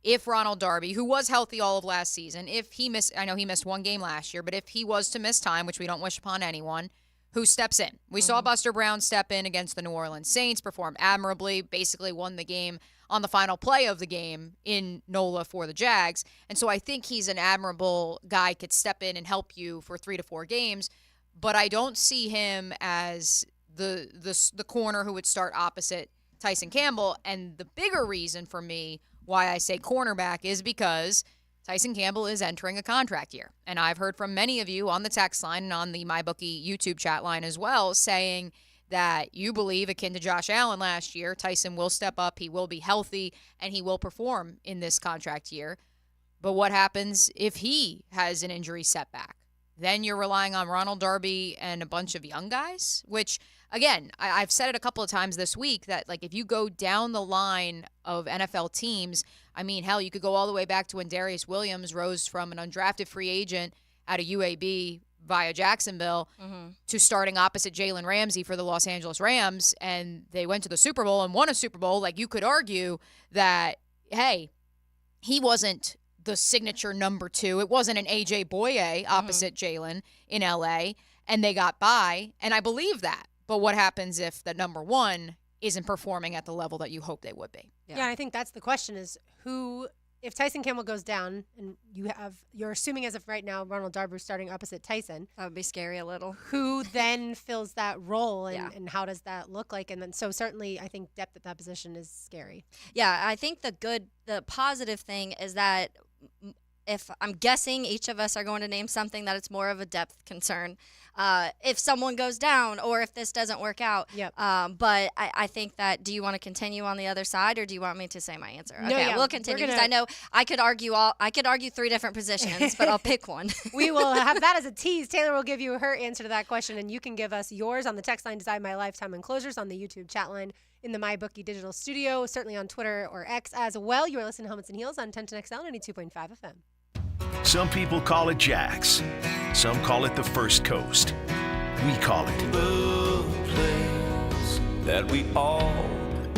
if Ronald Darby, who was healthy all of last season, if he missed, I know he missed one game last year, but if he was to miss time, which we don't wish upon anyone, who steps in? We saw Buster Brown step in against the New Orleans Saints, perform admirably, basically won the game on the final play of the game in NOLA for the Jags. And so I think he's an admirable guy, could step in and help you for 3 to 4 games, but I don't see him as the corner who would start opposite Tyson Campbell. And the bigger reason for me why I say cornerback is because Tyson Campbell is entering a contract year. And I've heard from many of you on the text line and on the MyBookie YouTube chat line as well saying that you believe, akin to Josh Allen last year, Tyson will step up, he will be healthy, and he will perform in this contract year. But what happens if he has an injury setback? Then you're relying on Ronald Darby and a bunch of young guys, which, again, I've said it a couple of times this week that, like, if you go down the line of NFL teams, I mean, hell, you could go all the way back to when Darius Williams rose from an undrafted free agent out of UAB via Jacksonville to starting opposite Jalen Ramsey for the Los Angeles Rams, and they went to the Super Bowl and won a Super Bowl. Like, you could argue that, hey, he wasn't the signature number 2. It wasn't an A.J. Boye opposite Jalen in L.A., and they got by, and I believe that. But what happens if the number 1 isn't performing at the level that you hope they would be? Yeah, I think that's the question is who, if Tyson Campbell goes down and you're assuming as of right now Ronald Darby starting opposite Tyson. That would be scary a little. Who then fills that role and how does that look like? And then so certainly I think depth at that position is scary. Yeah, I think the positive thing is that if I'm guessing each of us are going to name something that it's more of a depth concern. If someone goes down or if this doesn't work out. Yep. But I think that, do you want to continue on the other side or do you want me to say my answer? No, okay, we'll continue because I know I could argue 3 different positions, but I'll pick one. We will have that as a tease. Taylor will give you her answer to that question, and you can give us yours on the text line, Design My Lifetime Enclosures, on the YouTube chat line, in the MyBookie Digital Studio, certainly on Twitter or X as well. You are listening to Helmets and Heels on 1010XL 92.5 FM. Some people call it Jax. Some call it the First Coast. We call it the place that we all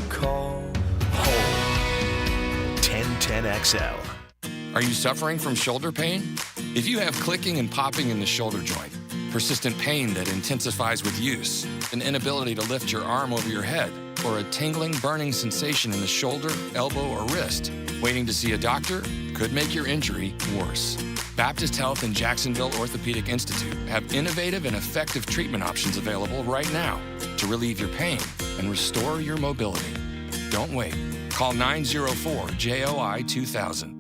call home. 1010XL. Are you suffering from shoulder pain? If you have clicking and popping in the shoulder joint, persistent pain that intensifies with use, an inability to lift your arm over your head, or a tingling, burning sensation in the shoulder, elbow, or wrist. Waiting to see a doctor could make your injury worse. Baptist Health and Jacksonville Orthopedic Institute have innovative and effective treatment options available right now to relieve your pain and restore your mobility. Don't wait. Call 904-JOI-2000.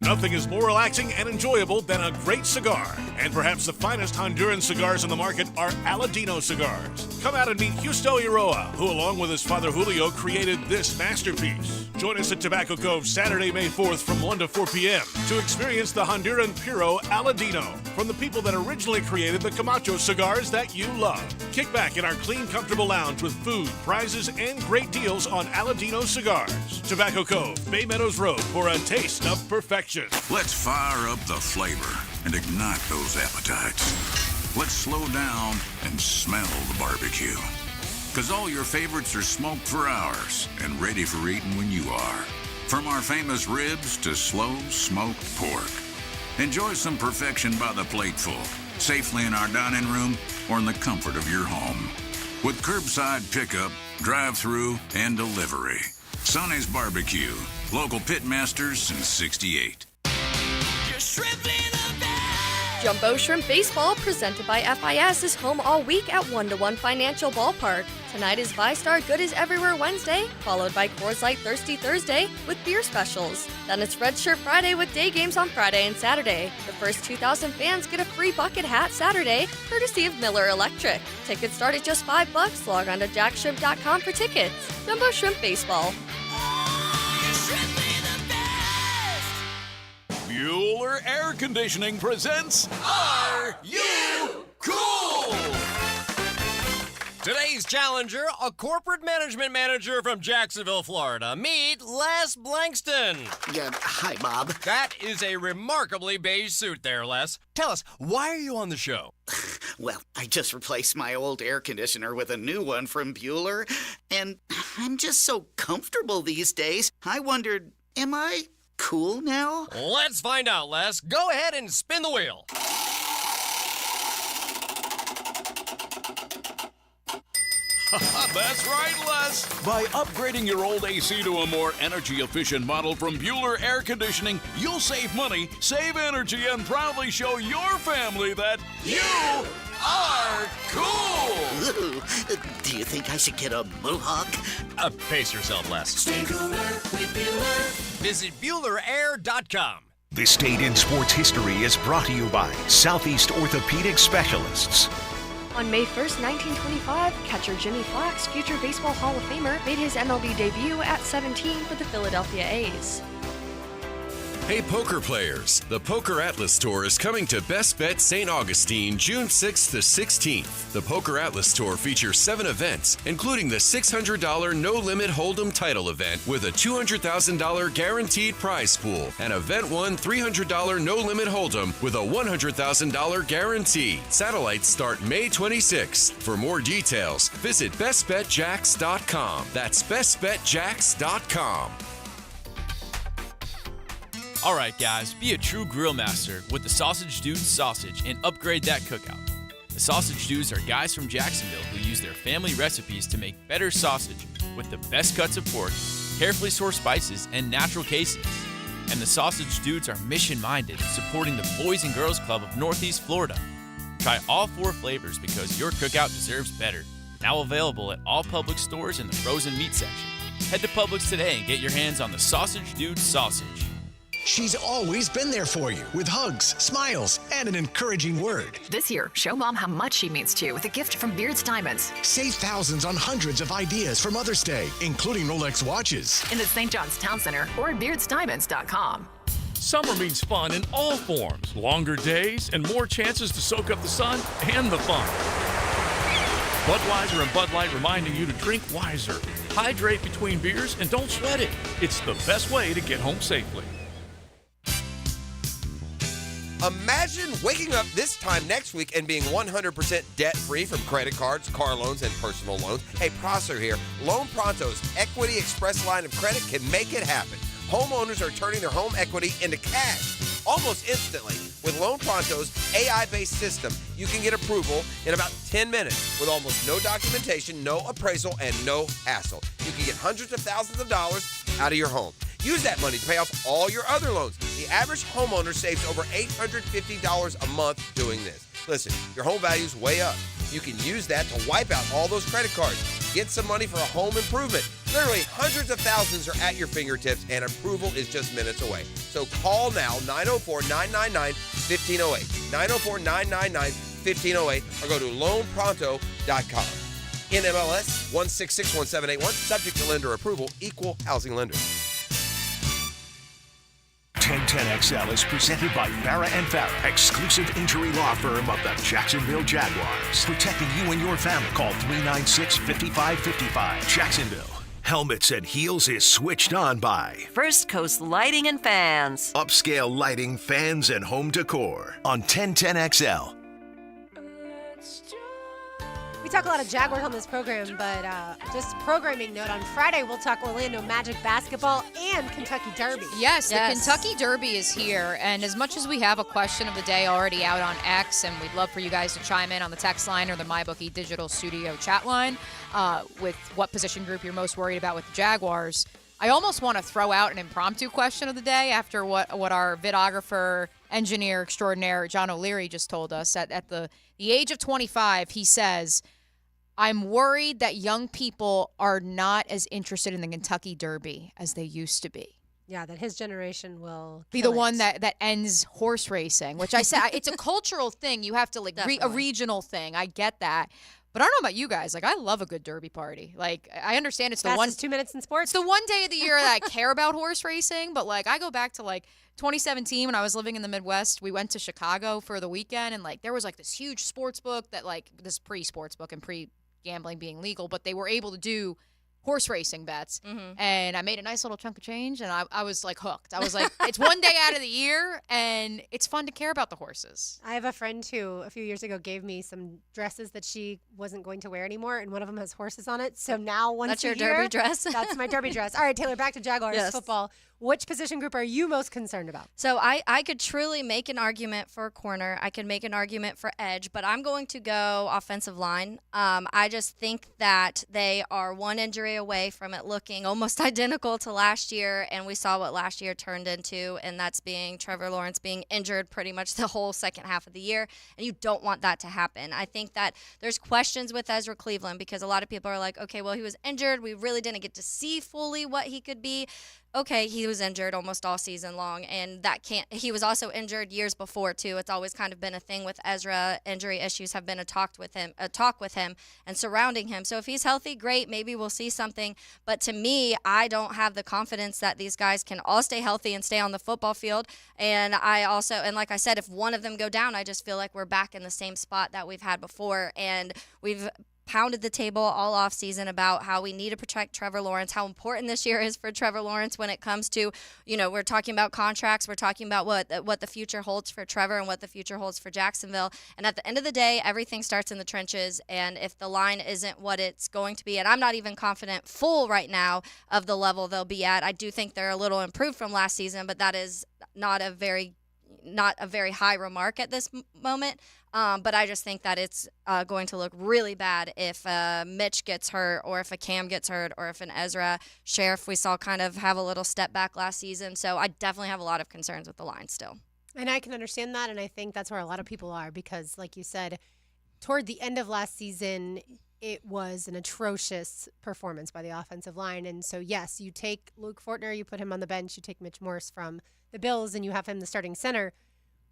Nothing is more relaxing and enjoyable than a great cigar. And perhaps the finest Honduran cigars in the market are Aladino cigars. Come out and meet Justo Iroa, who along with his father Julio created this masterpiece. Join us at Tobacco Cove Saturday, May 4th from 1 to 4 p.m. to experience the Honduran Puro Aladino from the people that originally created the Camacho cigars that you love. Kick back in our clean, comfortable lounge with food, prizes, and great deals on Aladino cigars. Tobacco Cove, Bay Meadows Road for a taste of perfection. Let's fire up the flavor and ignite those appetites. Let's slow down and smell the barbecue. Because all your favorites are smoked for hours and ready for eating when you are. From our famous ribs to slow smoked pork. Enjoy some perfection by the plateful, safely in our dining room or in the comfort of your home. With curbside pickup, drive-through, and delivery. Sonny's Barbecue. Local pitmasters since '68. Jumbo Shrimp Baseball, presented by FIS, is home all week at 1-to-1 Financial Ballpark. Tonight is ViStar Good is Everywhere Wednesday, followed by Coors Light Thirsty Thursday with beer specials. Then it's Red Shirt Friday with day games on Friday and Saturday. The first 2,000 fans get a free bucket hat Saturday, courtesy of Miller Electric. Tickets start at just $5. Log on to jackshrimp.com for tickets. Jumbo Shrimp Baseball. Bueller Air Conditioning presents Are You Cool? Today's challenger, a corporate management manager from Jacksonville, Florida. Meet Les Blankston. Yeah, hi, Bob. That is a remarkably beige suit there, Les. Tell us, why are you on the show? Well, I just replaced my old air conditioner with a new one from Bueller, and I'm just so comfortable these days. I wondered, am I cool now? Let's find out, Les. Go ahead and spin the wheel. That's right, Les. By upgrading your old AC to a more energy-efficient model from Bueller Air Conditioning, you'll save money, save energy, and proudly show your family that you are cool. Ooh, do you think I should get a mohawk? Pace yourself, Les. Stay cooler with Bueller. Visit BuellerAir.com. This Date in Sports History is brought to you by Southeast Orthopedic Specialists. On May 1st, 1925, catcher Jimmy Flax, future Baseball Hall of Famer, made his MLB debut at 17 for the Philadelphia A's. Hey poker players, the Poker Atlas Tour is coming to Best Bet St. Augustine June 6th to 16th. The Poker Atlas Tour features 7 events, including the $600 no-limit Hold'em title event with a $200,000 guaranteed prize pool, and Event 1 $300 no-limit Hold'em with a $100,000 guarantee. Satellites start May 26th. For more details, visit bestbetjacks.com. That's bestbetjacks.com. All right, guys, be a true grill master with the Sausage Dudes sausage and upgrade that cookout. The Sausage Dudes are guys from Jacksonville who use their family recipes to make better sausage with the best cuts of pork, carefully sourced spices, and natural casings. And the Sausage Dudes are mission-minded, supporting the Boys and Girls Club of Northeast Florida. Try all 4 flavors because your cookout deserves better. Now available at all Publix stores in the frozen meat section. Head to Publix today and get your hands on the Sausage Dudes sausage. She's always been there for you with hugs, smiles, and an encouraging word. This year, show Mom how much she means to you with a gift from Beard's Diamonds. Save thousands on hundreds of ideas for Mother's Day, including Rolex watches. In the St. John's Town Center or at beardsdiamonds.com. Summer means fun in all forms. Longer days and more chances to soak up the sun and the fun. Budweiser and Bud Light reminding you to drink wiser. Hydrate between beers and don't sweat it. It's the best way to get home safely. Imagine waking up this time next week and being 100% debt-free from credit cards, car loans, and personal loans. Hey, Prosser here. Loan Pronto's Equity Express line of credit can make it happen. Homeowners are turning their home equity into cash almost instantly. With Loan Pronto's AI-based system, you can get approval in about 10 minutes with almost no documentation, no appraisal, and no hassle. You can get hundreds of thousands of dollars out of your home. Use that money to pay off all your other loans. The average homeowner saves over $850 a month doing this. Listen, your home value's way up. You can use that to wipe out all those credit cards. Get some money for a home improvement. Literally hundreds of thousands are at your fingertips, and approval is just minutes away. So call now, 904-999-1508, 904-999-1508, or go to loanpronto.com. NMLS 1661781, subject to lender approval, equal housing lender. 1010XL is presented by Farah and Farah, exclusive injury law firm of the Jacksonville Jaguars. Protecting you and your family. Call 396-5555. Jacksonville. Helmets and Heels is switched on by First Coast Lighting and Fans. Upscale Lighting, Fans, and Home Decor on 1010XL. We talk a lot of Jaguars on this program, but just programming note, on Friday we'll talk Orlando Magic basketball and Kentucky Derby. Yes, the Kentucky Derby is here, and as much as we have a question of the day already out on X, and we'd love for you guys to chime in on the text line or the MyBookie Digital Studio chat line with what position group you're most worried about with the Jaguars, I almost want to throw out an impromptu question of the day after what our videographer, engineer extraordinaire John O'Leary just told us. At the age of 25, he says, I'm worried that young people are not as interested in the Kentucky Derby as they used to be. Yeah, that his generation will be the one that ends horse racing, which I said it's a cultural thing. You have to a regional thing. I get that. But I don't know about you guys. I love a good Derby party. I understand it's the one 2 minutes in sports. It's the one day of the year that I care about horse racing. But I go back to 2017 when I was living in the Midwest. We went to Chicago for the weekend, and there was this huge sports book that this pre-sports book and pre-gambling being legal, but they were able to do horse racing bets. And I made a nice little chunk of change, and I was hooked. I was it's one day out of the year, and it's fun to care about the horses. I have a friend who a few years ago gave me some dresses that she wasn't going to wear anymore, and one of them has horses on it. So now that's your derby dress. That's my derby dress. All right, Taylor, back to Jaguars football. Which position group are you most concerned about? So I could truly make an argument for corner. I could make an argument for edge, but I'm going to go offensive line. I just think that they are one injury away from it looking almost identical to last year, and we saw what last year turned into, and that's being Trevor Lawrence being injured pretty much the whole second half of the year, and you don't want that to happen. I think that there's questions with Ezra Cleveland because a lot of people are like, okay, well, he was injured. We really didn't get to see fully what he could be. Okay, he was injured almost all season long, and he was also injured years before too. It's always kind of been a thing with Ezra. Injury issues have been a talk with him and surrounding him. So if he's healthy, great, maybe we'll see something. But to me, I don't have the confidence that these guys can all stay healthy and stay on the football field. And like I said, if one of them go down, I just feel like we're back in the same spot that we've had before, and we've pounded the table all off season about how we need to protect Trevor Lawrence, how important this year is for Trevor Lawrence when it comes to, we're talking about contracts, we're talking about what the future holds for Trevor and what the future holds for Jacksonville. And at the end of the day, everything starts in the trenches. And if the line isn't what it's going to be, and I'm not even confident full right now of the level they'll be at. I do think they're a little improved from last season, but that is not a very high remark at this moment. But I just think that it's going to look really bad if Mitch gets hurt, or if a Cam gets hurt, or if an Ezra Sheriff we saw kind of have a little step back last season. So I definitely have a lot of concerns with the line still. And I can understand that, and I think that's where a lot of people are because, like you said, toward the end of last season, it was an atrocious performance by the offensive line. And so, yes, you take Luke Fortner, you put him on the bench, you take Mitch Morse from the Bills, and you have him the starting center.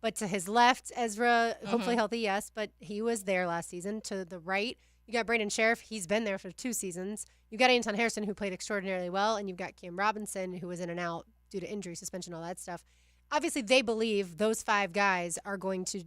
But to his left, Ezra, hopefully healthy, yes, but he was there last season. To the right, you got Brandon Sheriff. He's been there for 2 seasons. You got Anton Harrison, who played extraordinarily well, and you've got Cam Robinson, who was in and out due to injury, suspension, all that stuff. Obviously, they believe those 5 guys are going to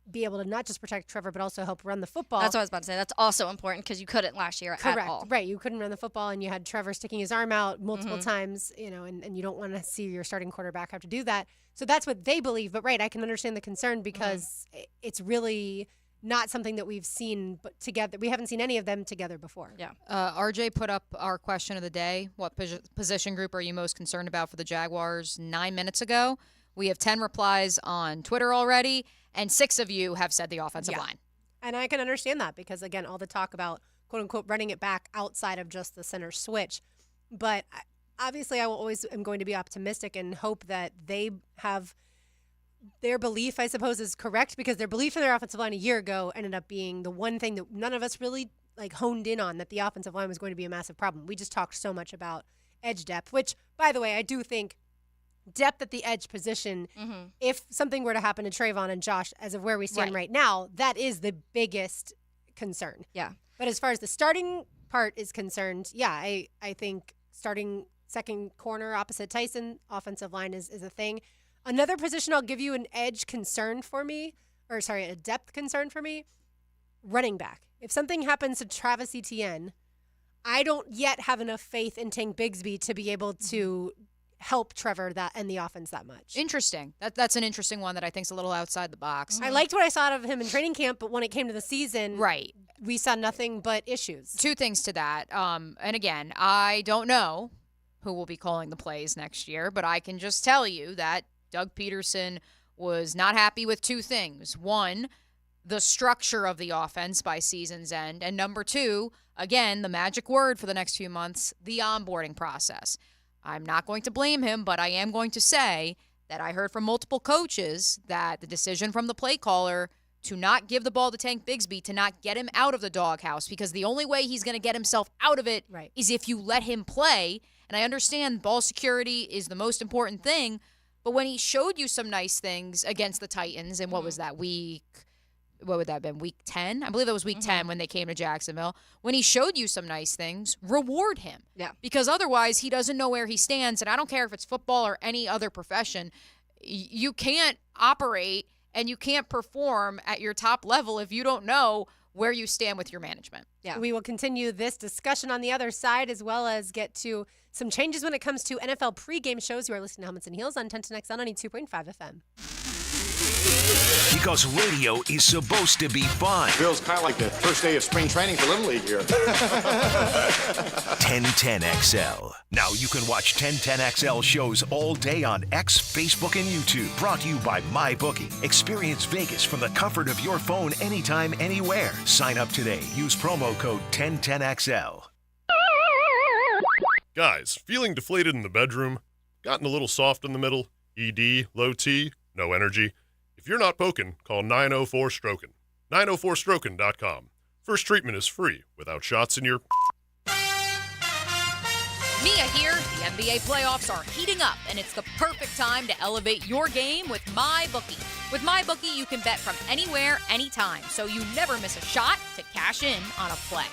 be able to not just protect Trevor, but also help run the football. That's what I was about to say. That's also important because you couldn't last year at all. Right. You couldn't run the football, and you had Trevor sticking his arm out multiple times, and you don't want to see your starting quarterback have to do that. So that's what they believe. But, right, I can understand the concern because it's really not something that we've seen together. We haven't seen any of them together before. Yeah. RJ put up our question of the day. What position group are you most concerned about for the Jaguars 9 minutes ago? We have 10 replies on Twitter already, and 6 of you have said the offensive line. And I can understand that because, again, all the talk about, quote-unquote, running it back outside of just the center switch. But obviously I am going to be optimistic and hope that they have their belief, I suppose, is correct, because their belief in their offensive line a year ago ended up being the one thing that none of us really honed in on, that the offensive line was going to be a massive problem. We just talked so much about edge depth, which, by the way, I do think depth at the edge position, if something were to happen to Trayvon and Josh, as of where we stand right now, that is the biggest concern. Yeah. But as far as the starting part is concerned, I think starting second corner opposite Tyson, offensive line is a thing. Another position I'll give you an edge concern for me, a depth concern for me, running back. If something happens to Travis Etienne, I don't yet have enough faith in Tank Bigsby to be able to help Trevor and the offense that much. Interesting. That's an interesting one that I think is a little outside the box. I liked what I saw out of him in training camp, but when it came to the season, we saw nothing but issues. 2 things to that. And again, I don't know who will be calling the plays next year, but I can just tell you that Doug Peterson was not happy with 2 things. 1, the structure of the offense by season's end. And number 2, again, the magic word for the next few months, the onboarding process. I'm not going to blame him, but I am going to say that I heard from multiple coaches that the decision from the play caller to not give the ball to Tank Bigsby, to not get him out of the doghouse, because the only way he's going to get himself out of it is if you let him play. And I understand ball security is the most important thing, but when he showed you some nice things against the Titans, and what was that, what would that have been, week 10? I believe that was week 10 when they came to Jacksonville. When he showed you some nice things, reward him. Yeah. Because otherwise he doesn't know where he stands, and I don't care if it's football or any other profession. You can't operate and you can't perform at your top level if you don't know where you stand with your management. Yeah. We will continue this discussion on the other side, as well as get to some changes when it comes to NFL pregame shows. You are listening to Helmets and Heels on 1010XL 92.5 FM. Because radio is supposed to be fun. Feels kind of like the first day of spring training for Little League here. 1010XL. Now you can watch 1010XL shows all day on X, Facebook, and YouTube. Brought to you by MyBookie. Experience Vegas from the comfort of your phone anytime, anywhere. Sign up today. Use promo code 1010XL. Guys, feeling deflated in the bedroom? Gotten a little soft in the middle? ED, low T, no energy? If you're not poking, call 904-STROKIN. 904strokin.com. First treatment is free, without shots in your... Mia here. The NBA playoffs are heating up, and it's the perfect time to elevate your game with MyBookie. With MyBookie, you can bet from anywhere, anytime, so you never miss a shot to cash in on a play.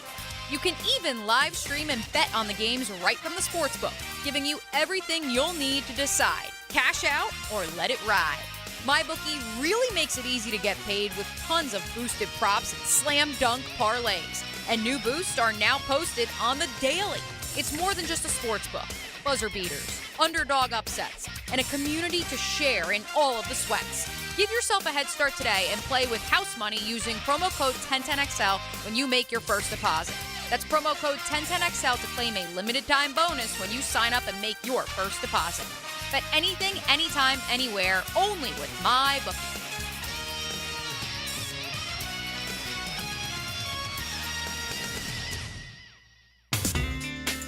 You can even live stream and bet on the games right from the sportsbook, giving you everything you'll need to decide. Cash out or let it ride. MyBookie really makes it easy to get paid with tons of boosted props and slam dunk parlays. And new boosts are now posted on the daily. It's more than just a sportsbook. Buzzer beaters, underdog upsets, and a community to share in all of the sweats. Give yourself a head start today and play with house money using promo code 1010XL when you make your first deposit. That's promo code 1010XL to claim a limited time bonus when you sign up and make your first deposit. Bet anything, anytime, anywhere, only with MyBookie.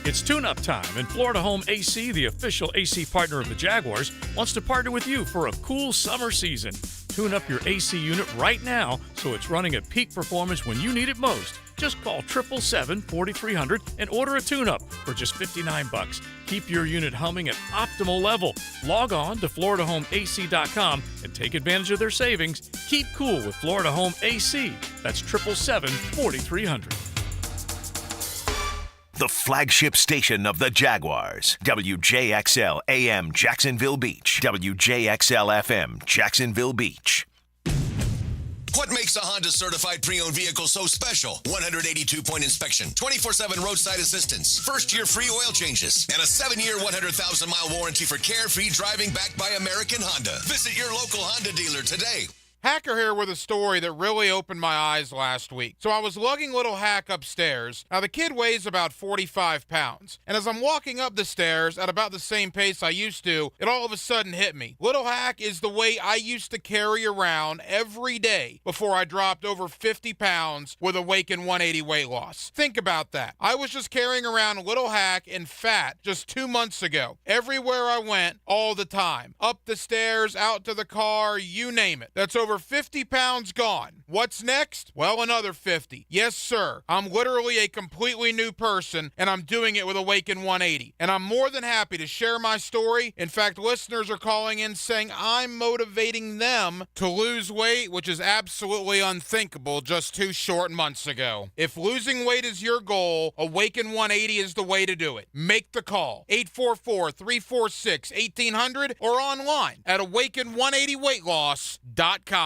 It's tune-up time, and Florida Home AC, the official AC partner of the Jaguars, wants to partner with you for a cool summer season. Tune up your AC unit right now so it's running at peak performance when you need it most. Just call 777-4300 and order a tune-up for just $59. Keep your unit humming at optimal level. Log on to FloridaHomeAC.com and take advantage of their savings. Keep cool with Florida Home AC. That's 777-4300. The flagship station of the Jaguars. WJXL AM Jacksonville Beach. WJXL FM Jacksonville Beach. What makes a Honda certified pre-owned vehicle so special? 182-point inspection, 24/7 roadside assistance, first-year free oil changes, and a 7-year, 100,000-mile warranty for carefree driving backed by American Honda. Visit your local Honda dealer today. Hacker here with a story that really opened my eyes last week. So I was lugging little Hack upstairs. Now the kid weighs about 45 pounds. And as I'm walking up the stairs at about the same pace I used to, it all of a sudden hit me. Little Hack is the weight I used to carry around every day before I dropped over 50 pounds with a Waken 180 weight loss. Think about that. I was just carrying around Little Hack and fat just 2 months ago. Everywhere I went, all the time. Up the stairs, out to the car, you name it. That's over 50 pounds gone. What's next? Well, another 50. Yes, sir. I'm literally a completely new person, and I'm doing it with a Waken 180. And I'm more than happy to share my story. In fact, listeners are calling in saying I'm motivating them to lose weight, which is absolutely unthinkable just 2 short months ago. If losing weight is your goal, a Waken 180 is the way to do it. Make the call. 844-346-1800 or online at awaken180weightloss.com.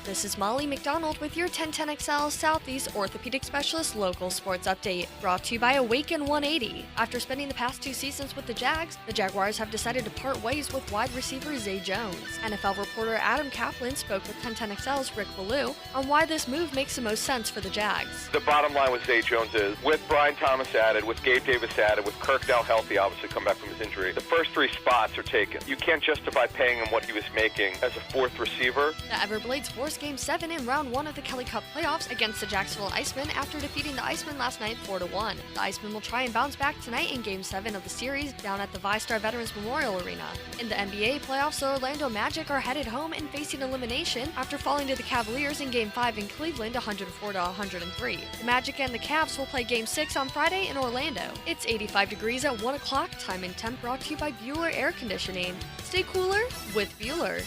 This is Molly McDonald with your 1010XL Southeast Orthopedic Specialist Local Sports Update, brought to you by Awaken 180. After spending the past 2 seasons with the Jags, the Jaguars have decided to part ways with wide receiver Zay Jones. NFL reporter Adam Kaplan spoke with 1010XL's Rick Ballou on why this move makes the most sense for the Jags. The bottom line with Zay Jones is, with Brian Thomas added, with Gabe Davis added, with Kirk now healthy, obviously come back from his injury, the first 3 spots are taken. You can't justify paying him what he was making as a 4th receiver. The Everblades forced Game 7 in Round 1 of the Kelly Cup playoffs against the Jacksonville Icemen after defeating the Icemen last night 4-1. The Icemen will try and bounce back tonight in Game 7 of the series down at the VyStar Veterans Memorial Arena. In the NBA playoffs, the Orlando Magic are headed home and facing elimination after falling to the Cavaliers in Game 5 in Cleveland 104-103. The Magic and the Cavs will play Game 6 on Friday in Orlando. It's 85 degrees at 1 o'clock. Time and temp brought to you by Bueller Air Conditioning. Stay cooler with Bueller.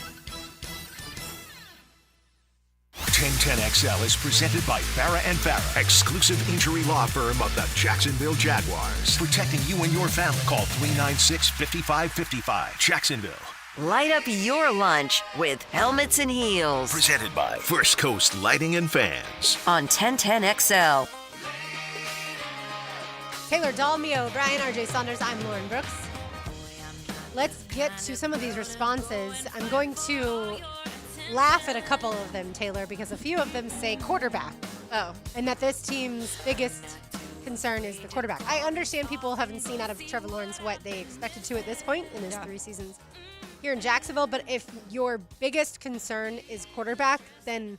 1010XL is presented by Farah & Farah, exclusive injury law firm of the Jacksonville Jaguars. Protecting you and your family. Call 396-5555. Jacksonville. Light up your lunch with Helmets and Heels. Presented by First Coast Lighting and Fans. On 1010XL. Taylor Dalmio, Brian, RJ Saunders, I'm Lauren Brooks. Let's get to some of these responses. I'm going to laugh at a couple of them, Taylor, because a few of them say quarterback. Oh. And that this team's biggest concern is the quarterback. I understand people haven't seen out of Trevor Lawrence what they expected to at this point in his 3 seasons here in Jacksonville, but if your biggest concern is quarterback, then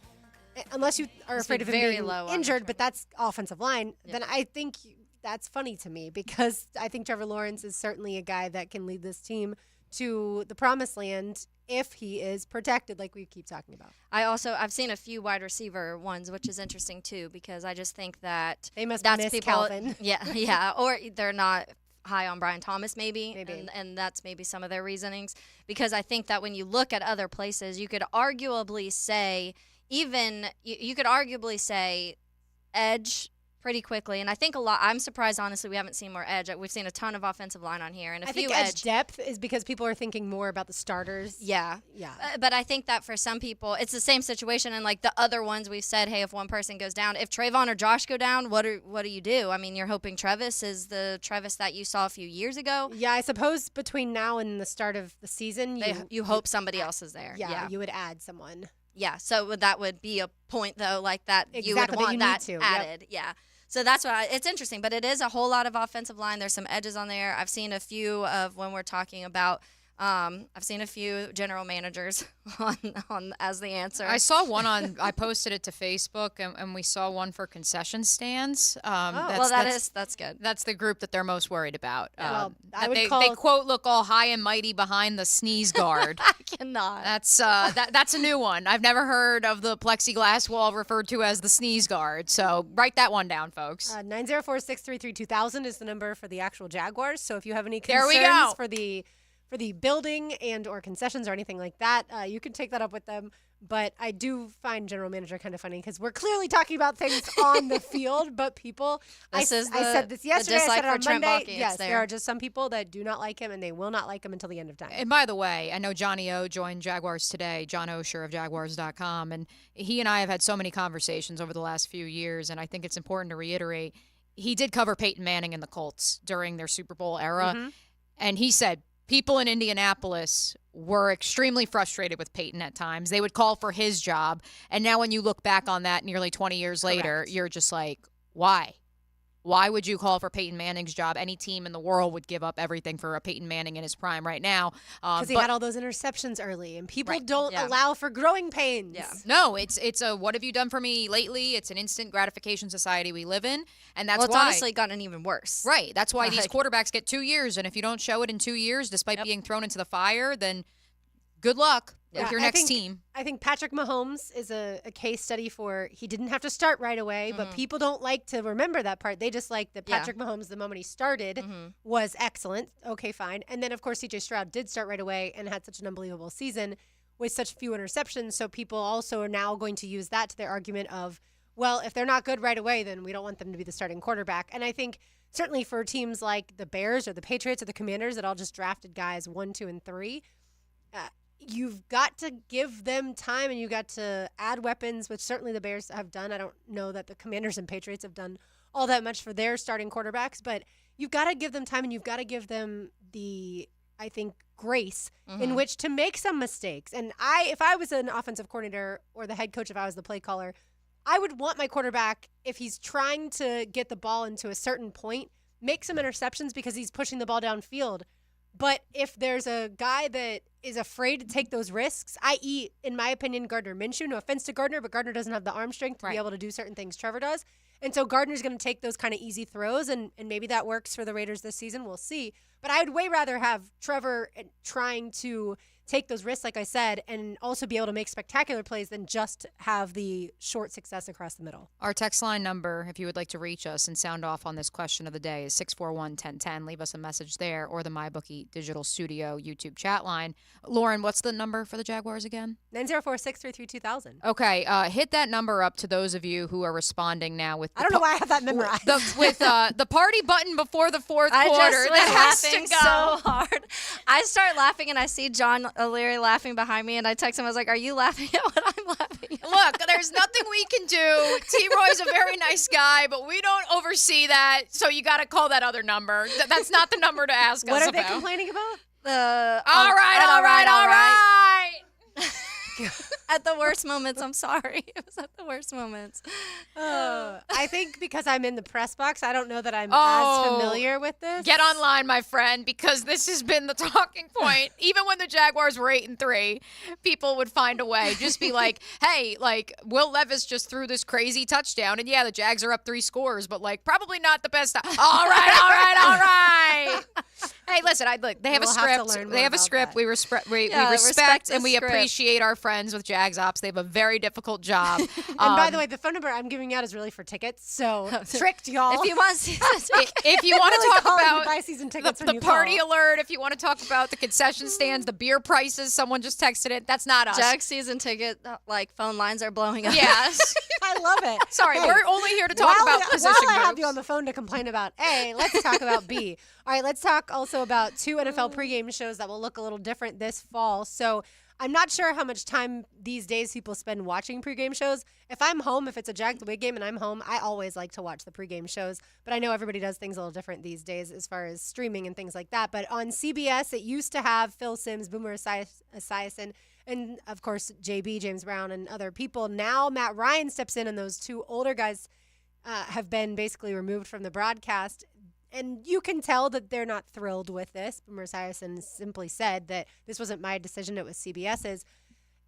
unless you are afraid of him being injured, but that's offensive line, then I think that's funny to me, because I think Trevor Lawrence is certainly a guy that can lead this team to the promised land if he is protected, like we keep talking about. I've seen a few wide receiver ones, which is interesting too, because I just think that they must that's miss people, Calvin. Yeah, or they're not high on Brian Thomas maybe. And that's maybe some of their reasonings, because I think that when you look at other places, you could arguably say edge pretty quickly, and I think I'm surprised, honestly, we haven't seen more edge. We've seen a ton of offensive line on here, and I think edge depth is because people are thinking more about the starters. Yeah. But I think that for some people, it's the same situation, and like the other ones we've said, hey, if one person goes down, if Trayvon or Josh go down, what do you do? I mean, you're hoping Travis is the Travis that you saw a few years ago. Yeah, I suppose between now and the start of the season, you hope somebody else is there. Yeah, you would add someone. Yeah, so that would be a point, though, like that you would Exactly, want that that you need to. added. Yep. Yeah. So that's why it's interesting, but it is a whole lot of offensive line. There's some edges on there. I've seen a few of when we're talking about. I've seen a few general managers on as the answer. I saw one I posted it to Facebook, and we saw one for concession stands. That's good. That's the group that they're most worried about. They quote look all high and mighty behind the sneeze guard. I cannot. That's a new one. I've never heard of the plexiglass wall referred to as the sneeze guard. So write that one down, folks. 904-633-2000 is the number for the actual Jaguars. So if you have any There we concerns go. for the building and or concessions or anything like that, you can take that up with them. But I do find general manager kind of funny, because we're clearly talking about things on the field, but people, I said this yesterday, I said it on Monday. Yes, there are just some people that do not like him, and they will not like him until the end of time. And by the way, I know Johnny O joined Jaguars today, John Osher of Jaguars.com, and he and I have had so many conversations over the last few years, and I think it's important to reiterate, he did cover Peyton Manning and the Colts during their Super Bowl era, and he said, people in Indianapolis were extremely frustrated with Peyton at times. They would call for his job. And now when you look back on that nearly 20 years later, you're just like, why? Why would you call for Peyton Manning's job? Any team in the world would give up everything for a Peyton Manning in his prime right now. Because he had all those interceptions early, and people don't allow for growing pains. Yeah. No, it's a what have you done for me lately? It's an instant gratification society we live in, and that's it's why honestly gotten even worse. Right. That's why these quarterbacks get 2 years, and if you don't show it in 2 years, despite being thrown into the fire, then good luck with your next team. I think Patrick Mahomes is a case study for he didn't have to start right away, but people don't like to remember that part. They just like that Patrick Mahomes, the moment he started, was excellent. Okay, fine. And then, of course, CJ Stroud did start right away and had such an unbelievable season with such few interceptions. So people also are now going to use that to their argument of, well, if they're not good right away, then we don't want them to be the starting quarterback. And I think certainly for teams like the Bears or the Patriots or the Commanders that all just drafted guys 1, 2, and 3, you've got to give them time and you got to add weapons, which certainly the Bears have done. I don't know that the Commanders and Patriots have done all that much for their starting quarterbacks, but you've got to give them time and you've got to give them the, I think, grace in which to make some mistakes. And if I was an offensive coordinator or the head coach, if I was the play caller, I would want my quarterback, if he's trying to get the ball into a certain point, make some interceptions because he's pushing the ball downfield. But if there's a guy that is afraid to take those risks, i.e., in my opinion, Gardner Minshew, no offense to Gardner, but Gardner doesn't have the arm strength to be able to do certain things Trevor does. And so Gardner's going to take those kind of easy throws, and maybe that works for the Raiders this season. We'll see. But I'd way rather have Trevor trying to take those risks, like I said, and also be able to make spectacular plays than just have the short success across the middle. Our text line number, if you would like to reach us and sound off on this question of the day, is 641-1010. Leave us a message there or the MyBookie Digital Studio YouTube chat line. Lauren, what's the number for the Jaguars again? 904-633-2000. Okay, hit that number up to those of you who are responding now with I don't know why I have that memorized. The party button before the fourth I quarter. just was laughing so hard. I start laughing and I see John O'Leary laughing behind me, and I text him. I was like, "Are you laughing at what I'm laughing at?" Look, there's nothing we can do. T-Roy's a very nice guy, but we don't oversee that, so you got to call that other number. That's not the number to ask us What are about. they complaining about? All right. At the worst moments, I'm sorry. It was at the worst moments. I think because I'm in the press box, I don't know that I'm as familiar with this. Get online, my friend, because this has been the talking point. Even when the Jaguars were 8-3, people would find a way. Just be like, hey, like, Will Levis just threw this crazy touchdown, and yeah, the Jags are up 3 scores, but like probably not the best. All right. Hey, listen, they have a script. They have a script. We respect and we appreciate our friends with Jags Ops. They have a very difficult job. And by the way, the phone number I'm giving out is really for tickets. So tricked y'all. If you want to talk about buy season tickets the party alert, if you want to talk about the concession stands, the beer prices, someone just texted it. That's not us. Jags season ticket, like phone lines are blowing up. Yes. I love it. Sorry, we're only here to talk about position While I have groups. you on the phone to complain about A, let's talk about B. All right, let's talk also about 2 NFL pregame shows that will look a little different this fall. So I'm not sure how much time these days people spend watching pregame shows. If I'm home, if it's a Jags away game and I'm home, I always like to watch the pregame shows. But I know everybody does things a little different these days as far as streaming and things like that. But on CBS, it used to have Phil Simms, Boomer Esiason, and, of course, JB, James Brown, and other people. Now Matt Ryan steps in, and those 2 older guys have been basically removed from the broadcast. And you can tell that they're not thrilled with this. Boomer Esiason simply said that this wasn't my decision, it was CBS's.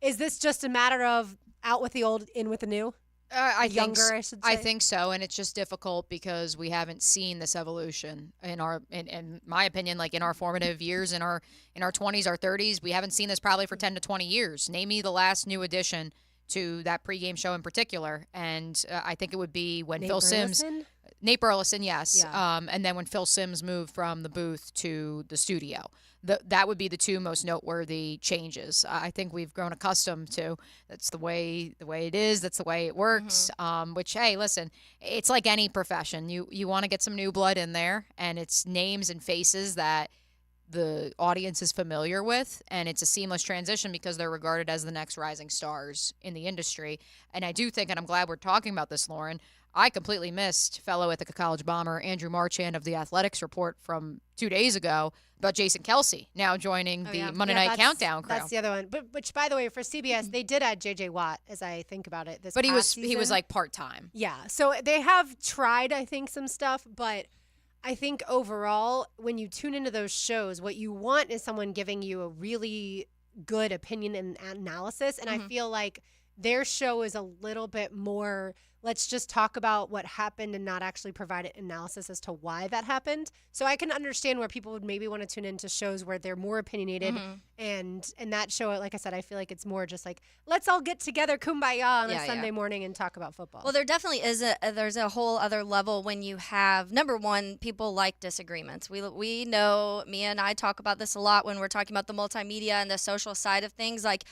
Is this just a matter of out with the old, in with the new? I should say. I think so, and it's just difficult because we haven't seen this evolution in my opinion, like in our formative years, in our 20s, our 30s. We haven't seen this probably for 10 to 20 years. Name me the last new addition to that pregame show in particular, and I think it would be when Phil Simms. Nate Burleson, yes. Yeah. And then when Phil Simms moved from the booth to the studio. That would be the 2 most noteworthy changes. I think we've grown accustomed to. That's the way it is. That's the way it works. Which, hey, listen, it's like any profession. You want to get some new blood in there, and it's names and faces that the audience is familiar with, and it's a seamless transition because they're regarded as the next rising stars in the industry. And I do think, and I'm glad we're talking about this, Lauren, I completely missed fellow Ithaca College bomber Andrew Marchand of the Athletics report from 2 days ago about Jason Kelsey now joining the Monday Night Countdown crew. That's the other one. But which, by the way, for CBS, they did add J.J. Watt, as I think about it. But he was like part-time. Yeah. So they have tried, I think, some stuff. But I think overall, when you tune into those shows, what you want is someone giving you a really good opinion and analysis. And I feel like their show is a little bit more, let's just talk about what happened and not actually provide an analysis as to why that happened. So I can understand where people would maybe want to tune into shows where they're more opinionated. And that show, like I said, I feel like it's more just like, let's all get together, kumbaya on a Sunday morning and talk about football. Well, there definitely is there's a whole other level when you have, number one, people like disagreements. We know, Mia and I talk about this a lot when we're talking about the multimedia and the social side of things. Like,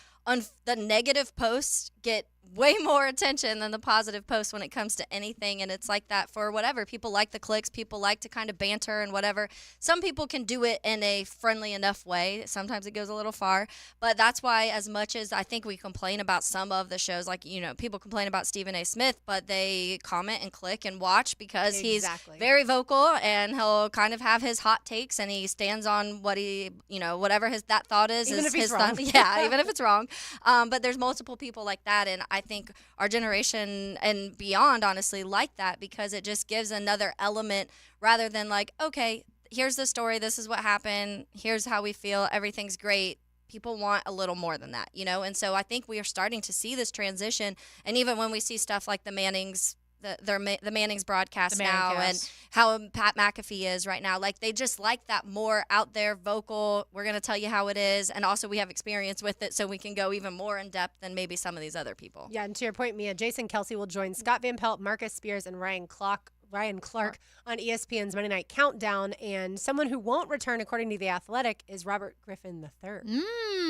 the negative posts get way more attention than the positive posts when it comes to anything, and it's like that for whatever. People like the clicks, people like to kind of banter and whatever. Some people can do it in a friendly enough way. Sometimes it goes a little far, but that's why, as much as I think we complain about some of the shows, like, people complain about Stephen A. Smith, but they comment and click and watch because he's very vocal and he'll kind of have his hot takes and he stands on what he, whatever that thought is. Even if he's his wrong. Yeah, even if it's wrong. But there's multiple people like that, and I think our generation and beyond, honestly, like that because it just gives another element rather than like, okay, here's the story, this is what happened, here's how we feel, everything's great. People want a little more than that, And so I think we are starting to see this transition, and even when we see stuff like the Mannings, the Mannings broadcast now, and how Pat McAfee is right now, like they just like that more out there, vocal. We're gonna tell you how it is, and also we have experience with it, so we can go even more in depth than maybe some of these other people. Yeah, and to your point, Mia, Jason Kelsey will join Scott Van Pelt, Marcus Spears, and Ryan Clark on ESPN's Monday Night Countdown, and someone who won't return, according to The Athletic, is Robert Griffin III.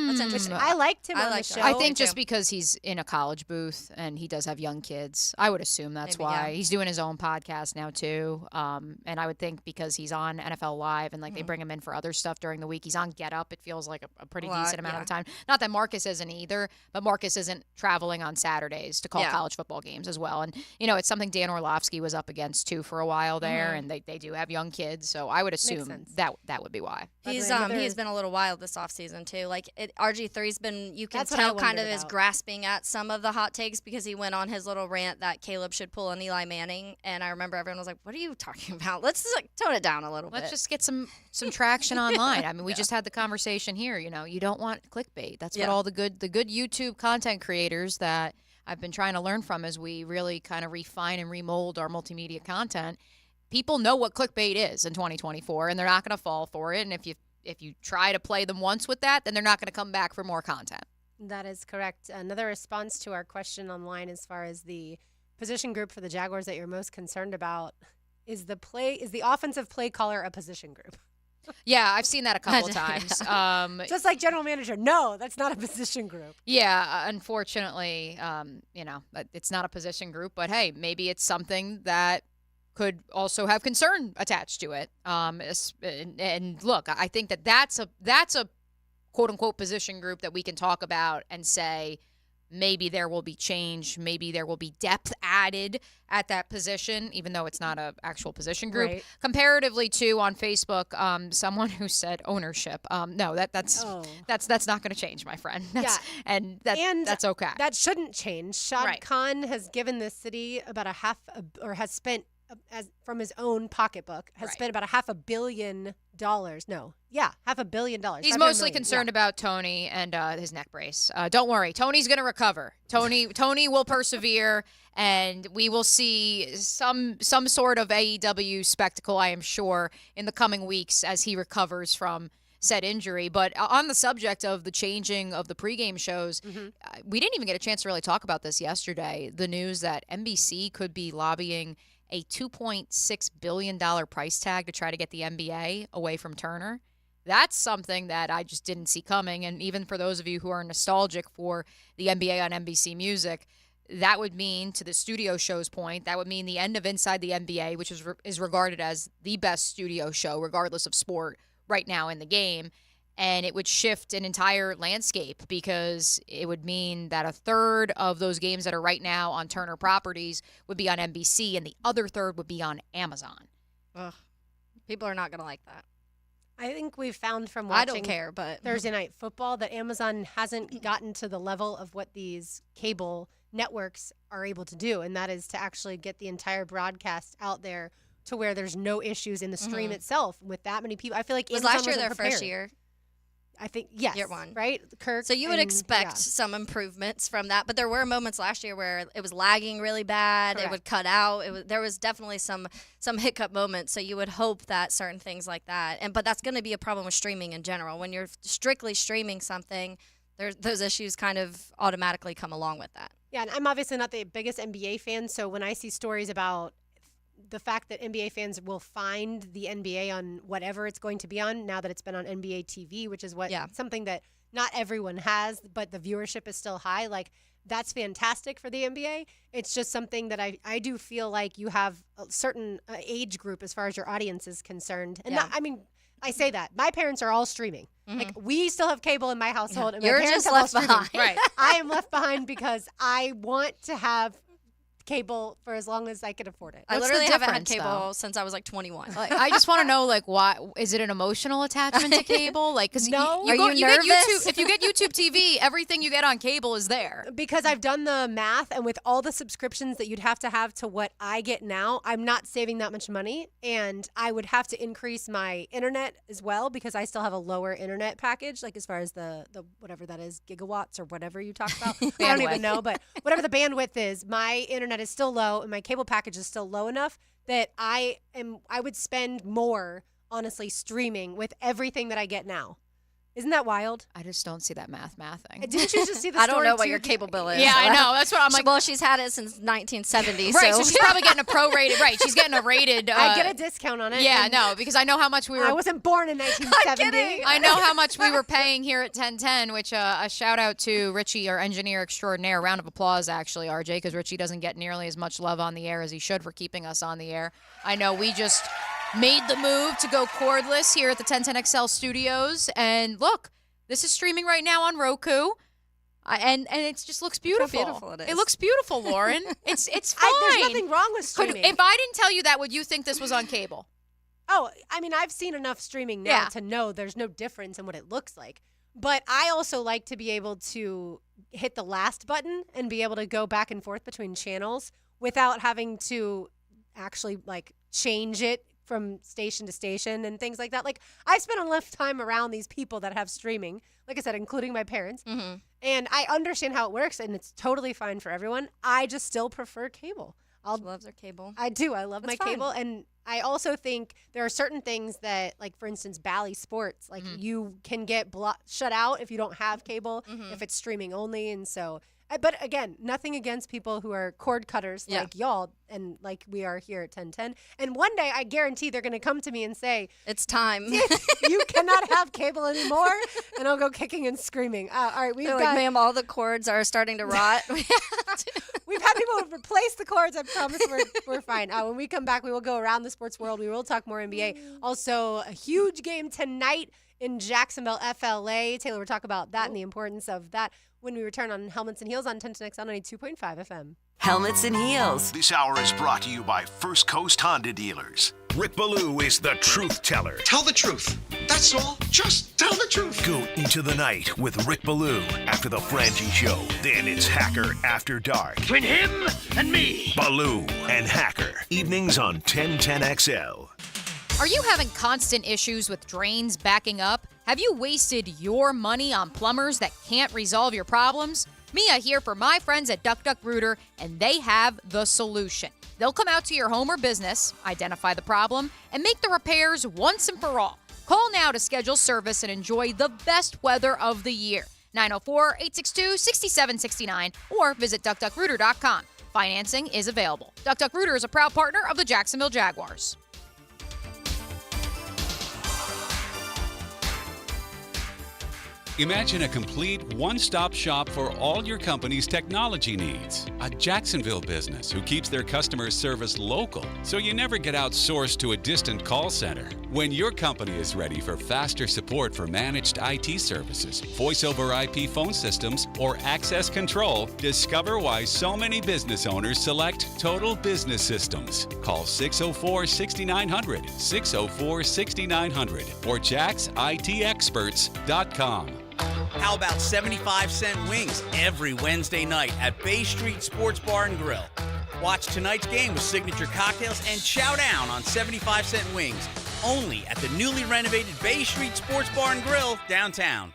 That's interesting. I liked him on the show. I think just because he's in a college booth and he does have young kids, I would assume that's why. He's doing his own podcast now too, and I would think because he's on NFL Live and they bring him in for other stuff during the week. He's on Get Up. It feels like a pretty decent amount of time. Not that Marcus isn't either, but Marcus isn't traveling on Saturdays to call college football games as well. And it's something Dan Orlovsky was up against too for a while there, and they do have young kids, so I would assume that would be why. He's been a little wild this offseason too. Like RG3's been, you can tell kind of is grasping at some of the hot takes because he went on his little rant that Caleb should pull an Eli Manning, and I remember everyone was like, "What are you talking about? Let's tone it down a little bit. Let's just get some traction online." I mean, we just had the conversation here. You don't want clickbait. That's what all the good YouTube content creators that I've been trying to learn from as we really kind of refine and remold our multimedia content. People know what clickbait is in 2024, and they're not going to fall for it. And if you try to play them once with that, then they're not going to come back for more content. That is correct. Another response to our question online as far as the position group for the Jaguars that you're most concerned about is the offensive play caller a position group? Yeah, I've seen that a couple of times. Just like general manager, no, that's not a position group. Yeah, unfortunately, it's not a position group, but hey, maybe it's something that could also have concern attached to it. And look, I think that's a quote unquote position group that we can talk about and say, maybe there will be change, maybe there will be depth added at that position, even though it's not an actual position group. Right. Comparatively to on Facebook, someone who said ownership. No, that's not going to change, my friend. That's okay. That shouldn't change. Shad Khan has given the city about has spent from his own pocketbook spent about $500 million. $500 million. He's mostly concerned about Tony and his neck brace. Don't worry, Tony's going to recover. Tony will persevere, and we will see some sort of AEW spectacle, I am sure, in the coming weeks as he recovers from said injury. But on the subject of the changing of the pregame shows, we didn't even get a chance to really talk about this yesterday. The news that NBC could be lobbying a $2.6 billion price tag to try to get the NBA away from Turner. That's something that I just didn't see coming. And even for those of you who are nostalgic for the NBA on NBC Music, that would mean, to the studio show's point, that would mean the end of Inside the NBA, which is regarded as the best studio show, regardless of sport, right now in the game. And it would shift an entire landscape because it would mean that a third of those games that are right now on Turner Properties would be on NBC and the other third would be on Amazon. Ugh. People are not going to like that. I think we've found from I watching don't care, but Thursday Night Football that Amazon hasn't gotten to the level of what these cable networks are able to do, and that is to actually get the entire broadcast out there to where there's no issues in the stream itself with that many people. I feel like was Amazon last year wasn't their prepared. first year? I think, yes. Year one. Right? Kirk. So you would and- expect yeah. some improvements from that, but there were moments last year where it was lagging really bad. It would cut out. There was definitely some hiccup moments. So you would hope that certain things like that, but that's going to be a problem with streaming in general. When you're strictly streaming something, those issues kind of automatically come along with that. Yeah, and I'm obviously not the biggest NBA fan, so when I see stories about the fact that NBA fans will find the NBA on whatever it's going to be on now that it's been on NBA TV, which is something that not everyone has, but the viewership is still high. Like, that's fantastic for the NBA. It's just something that I do feel like you have a certain age group as far as your audience is concerned. And I say that. My parents are all streaming. Like, we still have cable in my household. And my You're parents just have all left streaming. behind. Right. I am left behind because I want to have cable for as long as I can afford it. I What's literally the haven't had difference, cable though? since I was like 21. I just want to know, like, why is it an emotional attachment to cable? Like, because No. Are you get nervous? YouTube. If you get YouTube TV, everything you get on cable is there. Because I've done the math, and with all the subscriptions that you'd have to what I get now, I'm not saving that much money, and I would have to increase my internet as well because I still have a lower internet package, like as far as the whatever that is, gigawatts or whatever you talk about. I don't even know, but whatever the bandwidth is, my internet is still low, and my cable package is still low enough that I would spend more, honestly, streaming with everything that I get now. Isn't that wild? I just don't see that mathing. Didn't you just see the I don't story know what too? your cable bill is. Yeah, I know. That's what I'm like. Well, she's had it since 1970. Right, so so she's probably getting a prorated. Right, she's getting a rated. I get a discount on it. Yeah, and no, because I know how much we were. I wasn't born in 1970. I know how much we were paying here at 1010, which a shout out to Richie, our engineer extraordinaire. Round of applause, actually, RJ, because Richie doesn't get nearly as much love on the air as he should for keeping us on the air. I know we just made the move to go cordless here at the 1010XL studios. And look, this is streaming right now on Roku. And it just looks beautiful. How beautiful it is. It looks beautiful, Lauren. It's fine. There's nothing wrong with streaming. If I didn't tell you that, would you think this was on cable? Oh, I mean, I've seen enough streaming now to know there's no difference in what it looks like. But I also like to be able to hit the last button and be able to go back and forth between channels without having to actually, like, change it from station to station and things like that. Like, I spent enough time around these people that have streaming, like I said, including my parents. Mm-hmm. And I understand how it works, and it's totally fine for everyone. I just still prefer cable. She loves her cable. I do. I love That's my fine. cable. And I also think there are certain things that, like, for instance, Bally Sports, like, you can get shut out if you don't have cable, if it's streaming only. And so, but again, nothing against people who are cord cutters like y'all and like we are here at 1010. And one day, I guarantee they're going to come to me and say, it's time. You cannot have cable anymore. And I'll go kicking and screaming. All right, we've They're got... like, ma'am, all the cords are starting to rot. We've had people replace the cords. I promise we're fine. When we come back, we will go around the sports world. We will talk more NBA. Also, a huge game tonight in Jacksonville, FLA. Taylor, we'll talk about that and the importance of that when we return on Helmets and Heels on 1010XL 92.5 FM. Helmets and Heels. This hour is brought to you by First Coast Honda Dealers. Rick Ballou is the truth teller. Tell the truth. That's all. Just tell the truth. Go into the night with Rick Ballou after the Frangie Show. Then it's Hacker After Dark. Between him and me. Ballou and Hacker. Evenings on 1010XL. Are you having constant issues with drains backing up? Have you wasted your money on plumbers that can't resolve your problems? Mia here for my friends at Duck Duck Rooter, and they have the solution. They'll come out to your home or business, identify the problem, and make the repairs once and for all. Call now to schedule service and enjoy the best weather of the year. 904-862-6769 or visit duckduckrooter.com. Financing is available. Duck Duck Rooter is a proud partner of the Jacksonville Jaguars. Imagine a complete one-stop shop for all your company's technology needs. A Jacksonville business who keeps their customer service local, so you never get outsourced to a distant call center. When your company is ready for faster support for managed IT services, voice-over IP phone systems, or access control, discover why so many business owners select Total Business Systems. Call 604-6900, 604-6900, or jacksitexperts.com. How about 75-cent wings every Wednesday night at Bay Street Sports Bar and Grill? Watch tonight's game with signature cocktails and chow down on 75-cent wings only at the newly renovated Bay Street Sports Bar and Grill downtown.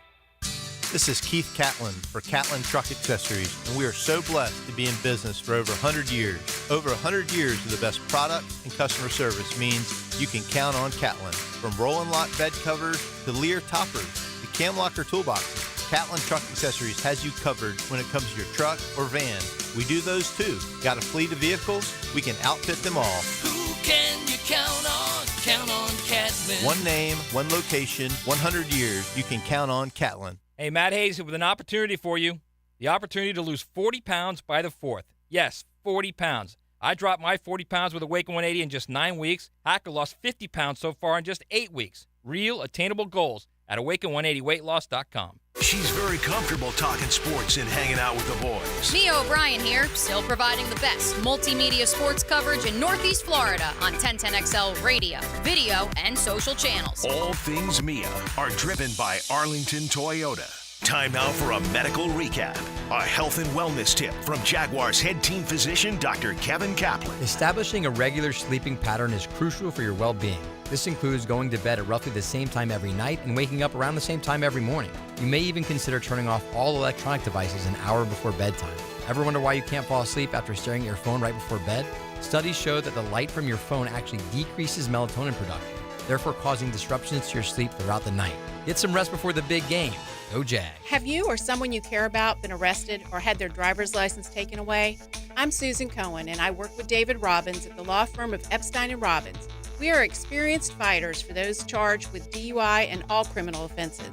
This is Keith Catlin for Catlin Truck Accessories, and we are so blessed to be in business for over 100 years. Over 100 years of the best product and customer service means you can count on Catlin. From Roll and Lock bed covers to Lear toppers to Cam Locker toolboxes, Catlin Truck Accessories has you covered when it comes to your truck or van. We do those too. Got a fleet of vehicles? We can outfit them all. Who can you count on? Count on Catlin. One name, one location, 100 years. You can count on Catlin. Hey, Matt Hayes with an opportunity for you. The opportunity to lose 40 pounds by the 4th. Yes, 40 pounds. I dropped my 40 pounds with Awaken 180 in just 9 weeks. Hacker lost 50 pounds so far in just 8 weeks. Real attainable goals at awaken180weightloss.com. She's very comfortable talking sports and hanging out with the boys. Mia O'Brien here, still providing the best multimedia sports coverage in Northeast Florida on 1010XL radio, video, and social channels. All things Mia are driven by Arlington Toyota. Time now for a medical recap. A health and wellness tip from Jaguars head team physician Dr. Kevin Kaplan. Establishing a regular sleeping pattern is crucial for your well-being. This includes going to bed at roughly the same time every night and waking up around the same time every morning. You may even consider turning off all electronic devices an hour before bedtime. Ever wonder why you can't fall asleep after staring at your phone right before bed? Studies show that the light from your phone actually decreases melatonin production, therefore causing disruptions to your sleep throughout the night. Get some rest before the big game. Go Jags. Have you or someone you care about been arrested or had their driver's license taken away? I'm Susan Cohen, and I work with David Robbins at the law firm of Epstein & Robbins. We are experienced fighters for those charged with DUI and all criminal offenses.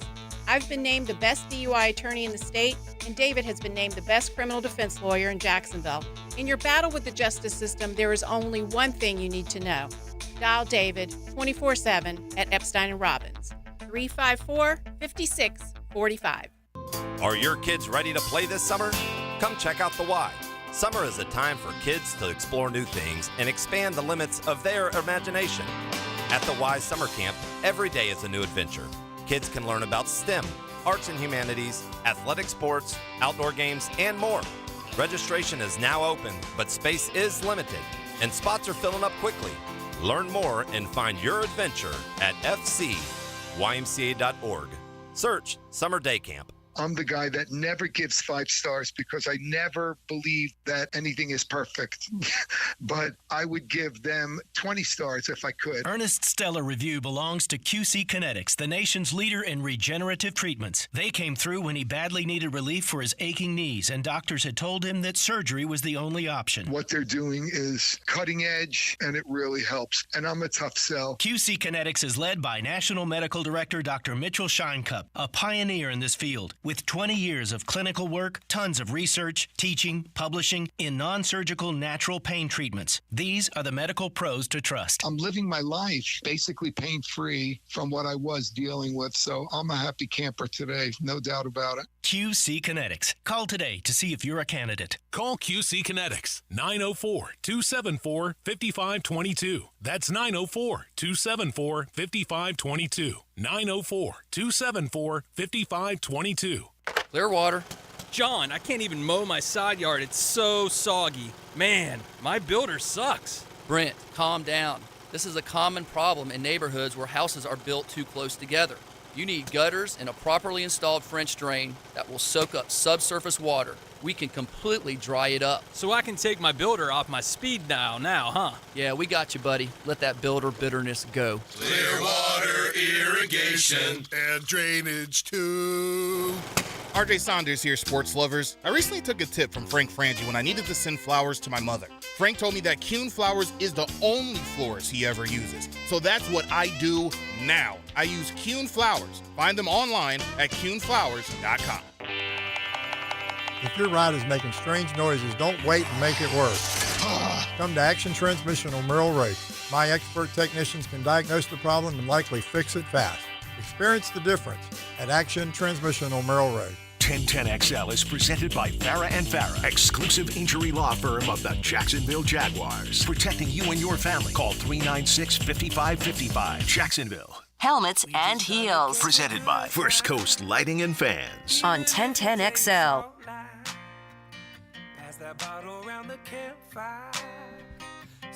I've been named the best DUI attorney in the state, and David has been named the best criminal defense lawyer in Jacksonville. In your battle with the justice system, there is only one thing you need to know. Dial David 24/7 at Epstein & Robbins, 354-5645. Are your kids ready to play this summer? Come check out the Y. Summer is a time for kids to explore new things and expand the limits of their imagination. At the Y Summer Camp, every day is a new adventure. Kids can learn about STEM, arts and humanities, athletic sports, outdoor games, and more. Registration is now open, but space is limited, and spots are filling up quickly. Learn more and find your adventure at fcymca.org. Search Summer Day Camp. I'm the guy that never gives 5 stars because I never believe that anything is perfect. But I would give them 20 stars if I could. Ernest Stellar Review belongs to QC Kinetics, the nation's leader in regenerative treatments. They came through when he badly needed relief for his aching knees, and doctors had told him that surgery was the only option. What they're doing is cutting edge, and it really helps. And I'm a tough sell. QC Kinetics is led by National Medical Director Dr. Mitchell Scheinkup, a pioneer in this field. With 20 years of clinical work, tons of research, teaching, publishing in non-surgical natural pain treatments. These are the medical pros to trust. I'm living my life basically pain-free from what I was dealing with, so I'm a happy camper today, no doubt about it. QC Kinetics. Call today to see if you're a candidate. Call QC Kinetics, 904-274-5522. That's 904-274-5522. 904-274-5522. Clearwater. John, I can't even mow my side yard. It's so soggy. Man, my builder sucks. Brent, calm down. This is a common problem in neighborhoods where houses are built too close together. You need gutters and a properly installed French drain that will soak up subsurface water. we can completely dry it up. So I can take my builder off my speed dial now, huh? Yeah, we got you, buddy. Let that builder bitterness go. Clearwater irrigation and drainage too. RJ Saunders here, sports lovers. I recently took a tip from Frank Frangie when I needed to send flowers to my mother. Frank told me that Kuhn Flowers is the only florist he ever uses. So that's what I do now. I use Kuhn Flowers. Find them online at kuhnflowers.com. If your ride is making strange noises, don't wait and make it worse. Come to Action Transmission on Merrill Road. My expert technicians can diagnose the problem and likely fix it fast. Experience the difference at Action Transmission on Merrill Road. 1010XL is presented by Farah & Farah, exclusive injury law firm of the Jacksonville Jaguars. Protecting you and your family. Call 396-5555. Jacksonville. Helmets and heels. Presented by First Coast Lighting and Fans. On 1010XL.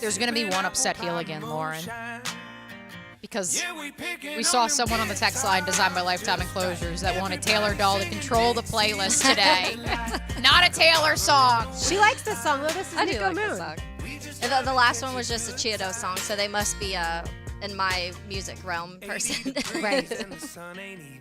There's going to be one upset heel again, Lauren. Because we saw someone on the text line designed by Lifetime Enclosures that wanted Taylor Doll to control the playlist today. Not a Taylor song. She likes this song, though. This is Nico Moon. This song. The last one was just a Cheeto song, so they must be in my music realm person. Right.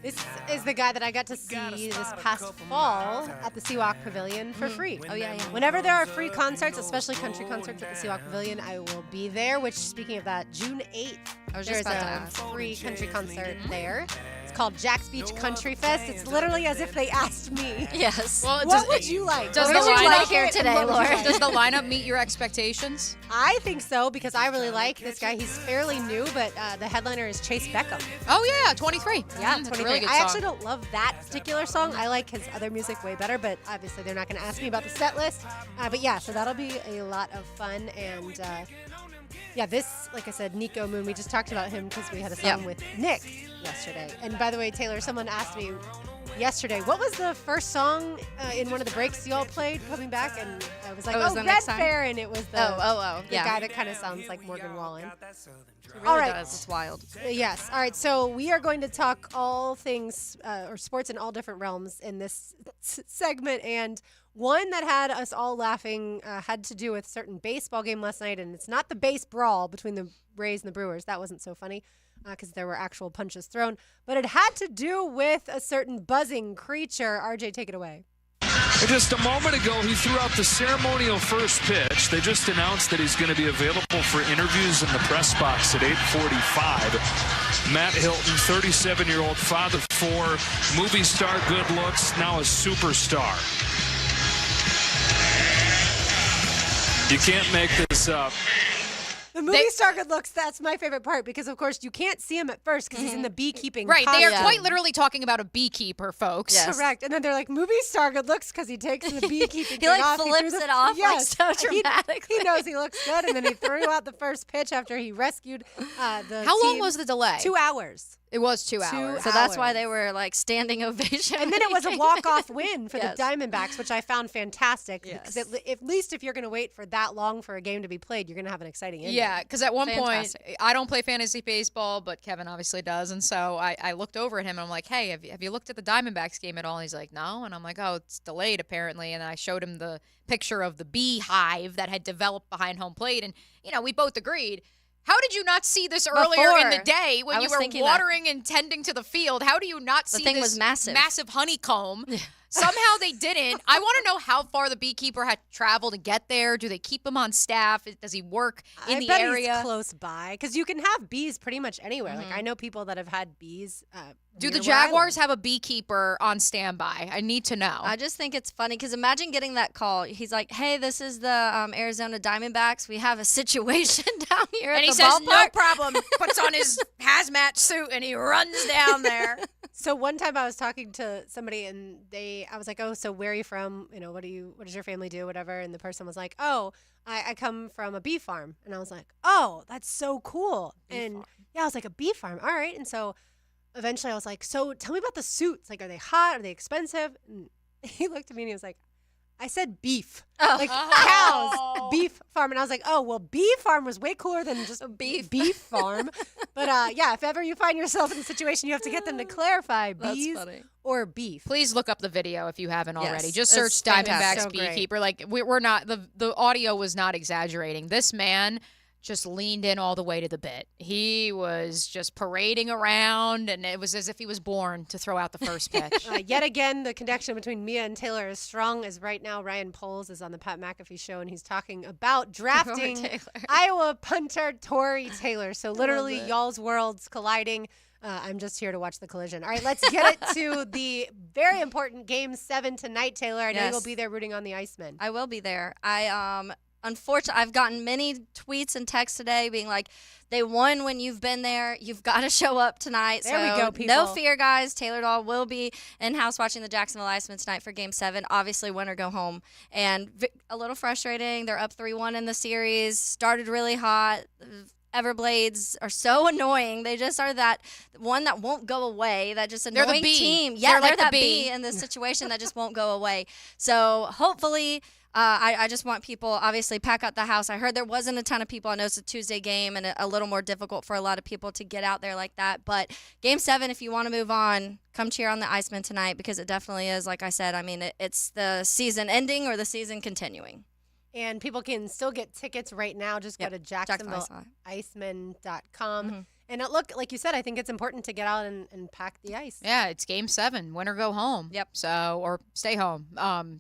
This is the guy that I got to see this past fall at the Seawalk Pavilion for free. Oh, yeah. Whenever there are free concerts, especially country concerts at the Seawalk Pavilion, I will be there, which, speaking of that, June 8th, there's a free country concert there. It's called Jack's Beach Country Fest. It's literally as if they asked me. Yes. Well, what would you like? Does What the would you lineup like here today, Lauren? Does the lineup meet your expectations? I think so, because I really like this guy. He's fairly new, but the headliner is Chase Beckham. Oh, yeah, 23. Yeah, That's 23. a really good I song. actually don't love that particular song. I like his other music way better, but obviously they're not going to ask me about the set list. But yeah, so that'll be a lot of fun. And yeah, this, like I said, Nico Moon, we just talked about him because we had a song with Nick yesterday. And by the way, Taylor, someone asked me yesterday, what was the first song in one of the breaks you all played coming back? And I was like, Red Fair, and it was the guy that kind of sounds like Morgan Wallen. Really all right. does. It's wild. Yes. All right. So we are going to talk all things or sports in all different realms in this segment. And one that had us all laughing had to do with a certain baseball game last night. And it's not the base brawl between the Rays and the Brewers. That wasn't so funny because there were actual punches thrown. But it had to do with a certain buzzing creature. RJ, take it away. And just a moment ago, he threw out the ceremonial first pitch. They just announced that he's going to be available for interviews in the press box at 8:45. Matt Hilton, 37-year-old, father of four, movie star, good looks, now a superstar. You can't make this up. The movie star good looks, that's my favorite part because, of course, you can't see him at first because he's in the beekeeping Right, they are costume. quite literally talking about a beekeeper, folks. Yes. Correct. And then they're like, movie star good looks because he takes the beekeeping He, thing like, off. flips it off, like, so dramatically. He knows he looks good, and then he threw out the first pitch after he rescued the How long team. was the delay? 2 hours. It was 2 hours. So that's why they were like standing ovation. And then it was a walk-off win for Yes. the Diamondbacks, which I found fantastic. Because at least if you're going to wait for that long for a game to be played, you're going to have an exciting ending. Yeah, because at one Fantastic. point, I don't play fantasy baseball, but Kevin obviously does. And so I looked over at him and I'm like, hey, have you looked at the Diamondbacks game at all? And he's like, no. And I'm like, oh, it's delayed apparently. And I showed him the picture of the beehive that had developed behind home plate. And, we both agreed. How did you not see this earlier in the day when I you was were thinking watering and tending to the field? How do you not see thing this was massive. honeycomb? Somehow they didn't. I want to know how far the beekeeper had traveled to get there. Do they keep him on staff? Does he work in the bet area? He's close by because you can have bees pretty much anywhere. Like I know people that have had bees. Do the near where I live. Jaguars have a beekeeper on standby? I need to know. I just think it's funny because imagine getting that call. He's like, hey, this is the Arizona Diamondbacks. We have a situation down here at and he the says, ballpark. no problem. Puts on his hazmat suit and he runs down there. So one time I was talking to somebody and I was like, oh, so where are you from? What does your family do? Whatever. And the person was like, oh, I come from a bee farm. And I was like, oh, that's so cool. Yeah, I was like, a bee farm. All right. And so eventually I was like, so tell me about the suits. Like, are they hot? Are they expensive? And he looked at me and he was like, I said beef. Like cows, beef farm. And I was like, oh, well, bee farm was way cooler than just beef farm. But yeah, if ever you find yourself in a situation, you have to get them to clarify bees or beef. Please look up the video if you haven't already. Yes, Just search it's Diamondbacks fantastic. Beekeeper. Like we're not the audio was not exaggerating. This man just leaned in all the way to the bit. He was just parading around, and it was as if he was born to throw out the first pitch. Yet again, the connection between Mia and Taylor is strong, as right now Ryan Poles is on the Pat McAfee show, and he's talking about drafting Iowa punter Tory Taylor. So literally, y'all's worlds colliding. I'm just here to watch the collision. All right, let's get it to the very important Game 7 tonight, Taylor. I know you'll be there rooting on the Icemen. I will be there. Unfortunately, I've gotten many tweets and texts today being like, they won when you've been there. You've got to show up tonight. There we go, people. No fear, guys. Taylor Dahl will be in-house watching the Jacksonville Icemen tonight for Game 7. Obviously, win or go home. And a little frustrating. They're up 3-1 in the series. Started really hot. Everblades are so annoying. They just are that one that won't go away. That just They're the annoying bee. team. Yeah, They're like they're that the bee bee. in this situation that just won't go away. So hopefully, I just want people, obviously, pack out the house. I heard there wasn't a ton of people. I know it's a Tuesday game and a little more difficult for a lot of people to get out there like that. But Game 7, if you want to move on, come cheer on the Icemen tonight because it definitely is, like I said, I mean, it's the season ending or the season continuing. And people can still get tickets right now. Just go to JacksonvilleIcemen.com. And look, like you said, I think it's important to get out and pack the ice. Yeah, it's Game 7. Win or go home. Yep. So, or stay home.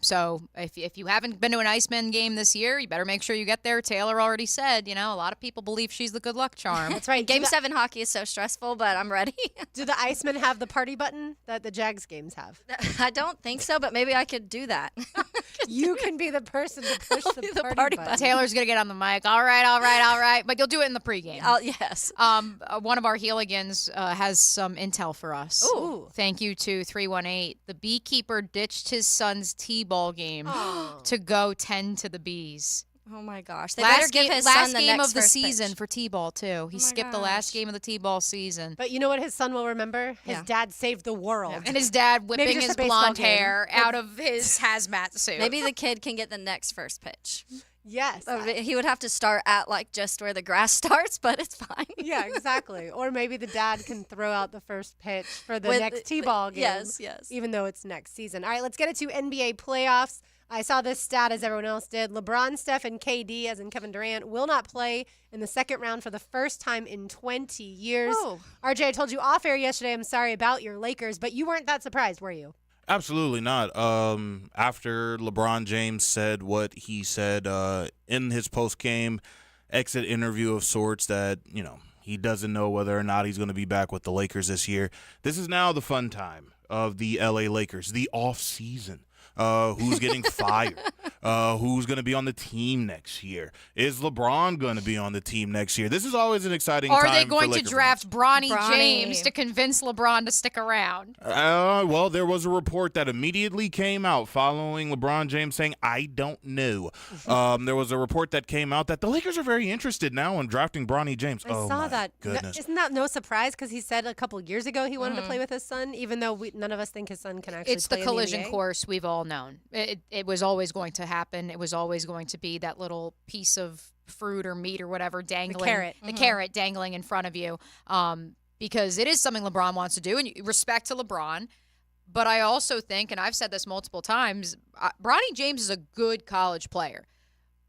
So if you haven't been to an Iceman game this year, you better make sure you get there. Taylor already said, a lot of people believe she's the good luck charm. That's right. Game 7 hockey is so stressful, but I'm ready. Do the Icemen have the party button that the Jags games have? I don't think so, but maybe I could do that. You can be the person to push the party button. Taylor's going to get on the mic. All right. But you'll do it in the pregame. Yes. One of our Heeligans has some intel for us. Ooh. Thank you to 318. The beekeeper ditched his son's T-ball game to go tend to the bees. Oh my gosh! They better give his son the game next of the first season pitch. for T-ball too. He skipped the last game of the T-ball season. But you know what his son will remember? His dad saved the world. And his dad Maybe whipping just his a baseball blonde game. hair out of his hazmat suit. Maybe the kid can get the next first pitch. Yes. He would have to start at just where the grass starts, but it's fine. Yeah, exactly. Or maybe the dad can throw out the first pitch for the next T-ball game. Yes. Even though it's next season. All right, let's get it to NBA playoffs. I saw this stat as everyone else did. LeBron, Steph, and KD, as in Kevin Durant, will not play in the second round for the first time in 20 years. Whoa. RJ, I told you off air yesterday, I'm sorry about your Lakers, but you weren't that surprised, were you? Absolutely not. After LeBron James said what he said in his post-game exit interview of sorts that, he doesn't know whether or not he's going to be back with the Lakers this year. This is now the fun time of the LA Lakers, the off-season. Who's getting fired? Who's going to be on the team next year? Is LeBron going to be on the team next year? This is always an exciting time. Are they going to draft Bronny Bronny James to convince LeBron to stick around? Well, there was a report that immediately came out following LeBron James saying, I don't know. There was a report that came out that the Lakers are very interested now in drafting Bronny James. I saw that. Goodness. Isn't that no surprise? Because he said a couple years ago he wanted to play with his son, even though none of us think his son can actually It's play the in collision NBA. course we've all known. It was always going to happen. It was always going to be that little piece of fruit or meat or whatever dangling. The carrot dangling in front of you. Because it is something LeBron wants to do, and respect to LeBron. But I also think, and I've said this multiple times, Bronny James is a good college player.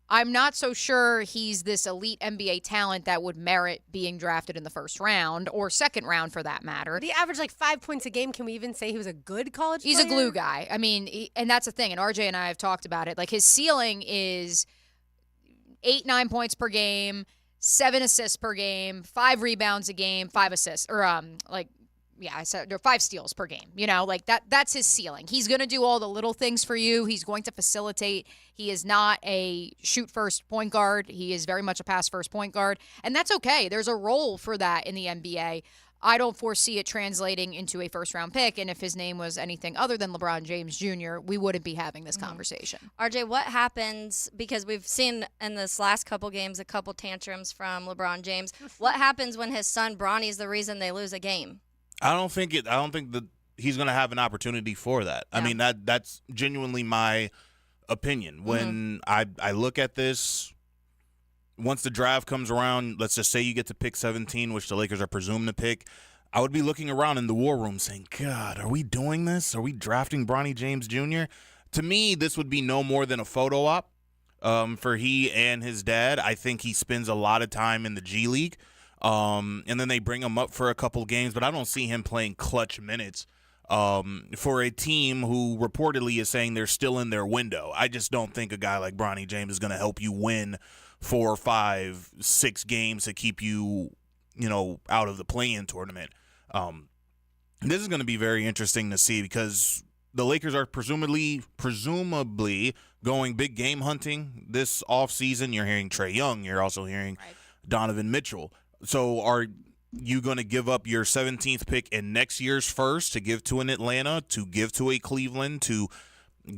I'm not so sure he's this elite NBA talent that would merit being drafted in the first round or second round for that matter. He averaged 5 points a game. Can we even say he was a good college player? He's a glue guy. I mean, and that's the thing. And RJ and I have talked about it. Like his ceiling is 8-9 points per game, 7 assists per game, 5 rebounds a game, 5 assists, or I said 5 steals per game. That's his ceiling. He's going to do all the little things for you. He's going to facilitate. He is not a shoot first point guard. He is very much a pass first point guard. And that's okay. There's a role for that in the NBA. I don't foresee it translating into a first round pick. And if his name was anything other than LeBron James Jr., we wouldn't be having this conversation. RJ, what happens, because we've seen in this last couple games a couple tantrums from LeBron James. What happens when his son Bronny is the reason they lose a game? I don't think that he's going to have an opportunity for that. Yeah. I mean, that's genuinely my opinion. When I look at this, once the draft comes around, let's just say you get to pick 17, which the Lakers are presumed to pick, I would be looking around in the war room saying, God, are we doing this? Are we drafting Bronny James Jr.? To me, this would be no more than a photo op for he and his dad. I think he spends a lot of time in the G League, and then they bring him up for a couple games, but I don't see him playing clutch minutes for a team who reportedly is saying they're still in their window. I just don't think a guy like Bronny James is going to help you win 4, 5, 6 games to keep you, out of the play-in tournament. This is going to be very interesting to see because the Lakers are presumably going big game hunting this offseason. You're hearing Trae Young. You're also hearing Donovan Mitchell. So are you going to give up your 17th pick in next year's first to give to an Atlanta, to give to a Cleveland, to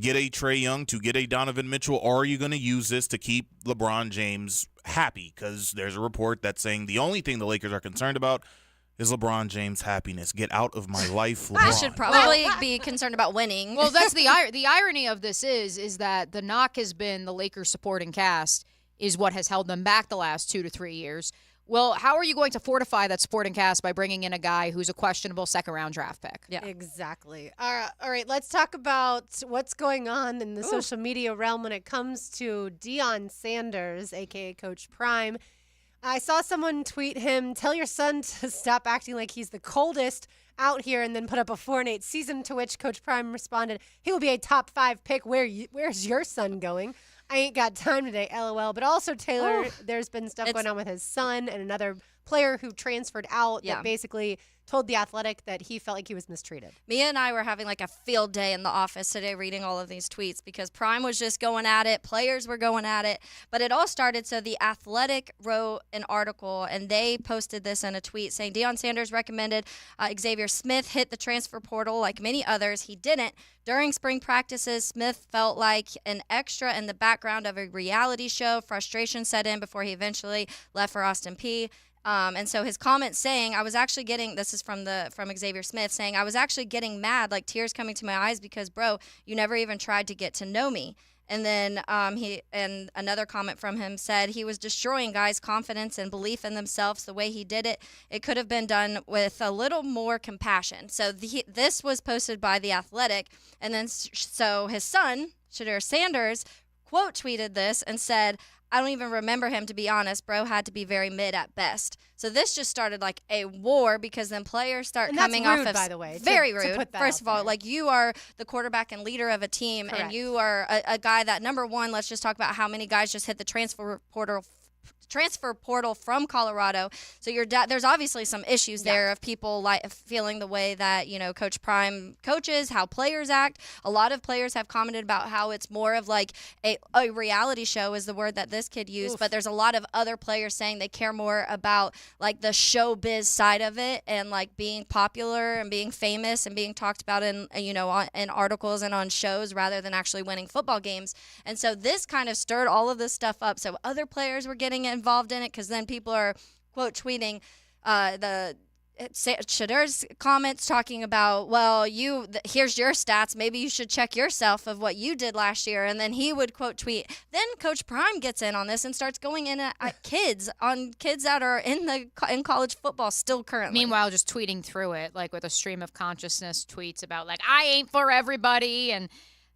get a Trae Young, to get a Donovan Mitchell, or are you going to use this to keep LeBron James happy? Because there's a report that's saying the only thing the Lakers are concerned about is LeBron James' happiness. Get out of my life, LeBron. I should probably be concerned about winning. Well, that's the irony of this is that the knock has been the Lakers supporting cast is what has held them back the last 2 to 3 years. Well, how are you going to fortify that supporting cast by bringing in a guy who's a questionable second-round draft pick? Yeah, exactly. All right, let's talk about what's going on in the social media realm when it comes to Deion Sanders, a.k.a. Coach Prime. I saw someone tweet him, tell your son to stop acting like he's the coldest out here, and then put up a 4-8 season, to which Coach Prime responded, he will be a top 5 pick. Where's your son going? I ain't got time today, LOL. But also, Taylor, there's been stuff going on with his son and another player who transferred out that basically told The Athletic that he felt like he was mistreated. Mia and I were having like a field day in the office today reading all of these tweets because Prime was just going at it, players were going at it, but it all started, so The Athletic wrote an article and they posted this in a tweet saying Deion Sanders recommended Xavier Smith hit the transfer portal like many others. He didn't. During spring practices, Smith felt like an extra in the background of a reality show. Frustration set in before he eventually left for Austin Peay. And so his comment saying, I was actually getting, this is from Xavier Smith, saying, I was actually getting mad, like tears coming to my eyes because, bro, you never even tried to get to know me. And then another comment from him said he was destroying guys' confidence and belief in themselves the way he did it. It could have been done with a little more compassion. So this was posted by The Athletic. And then so his son, Shadir Sanders, quote tweeted this and said, I don't even remember him, to be honest. Bro had to be very mid at best. So this just started like a war because then players start coming rude, off of, by the way, very to rude. put that First of all, there. like you are the quarterback and leader of a team, Correct. and you are a guy that, number one, let's just talk about how many guys just hit the transfer portal from Colorado. So there's obviously some issues there of people like feeling the way that, Coach Prime coaches, how players act. A lot of players have commented about how it's more of like a reality show is the word that this kid used, but there's a lot of other players saying they care more about like the showbiz side of it and like being popular and being famous and being talked about in articles and on shows rather than actually winning football games. And so this kind of stirred all of this stuff up. So other players were getting involved in it because then people are quote tweeting Shadir's comments talking about, well, here's your stats, maybe you should check yourself of what you did last year. And then he would quote tweet. Then Coach Prime gets in on this and starts going in at kids that are in college football still currently. Meanwhile, just tweeting through it, like with a stream of consciousness tweets about like, I ain't for everybody. And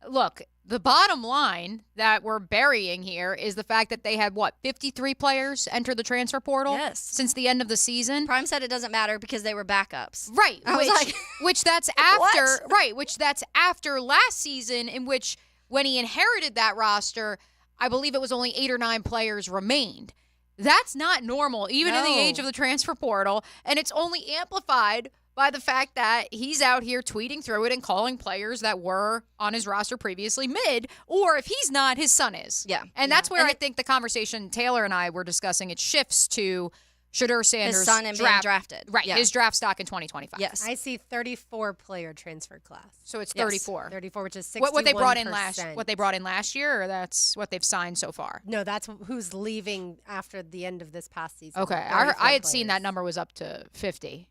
look, the bottom line that we're burying here is the fact that they had, 53 players enter the transfer portal since the end of the season? Prime said it doesn't matter because they were backups. Right. I was like, which that's after, which that's after last season, in which when he inherited that roster, I believe it was only 8 or 9 players remained. That's not normal, even in the age of the transfer portal, and it's only amplified by the fact that he's out here tweeting through it and calling players that were on his roster previously mid, or if he's not, his son is. Yeah. And that's where I think the conversation Taylor and I were discussing, it shifts to Shadir Sanders' his son and being drafted. Right, his draft stock in 2025. Yes. I see 34 player transfer class. So it's 34. 34, which is 61%. What they brought in last year, or that's what they've signed so far? No, that's who's leaving after the end of this past season. Okay. I had seen that number was up to 50.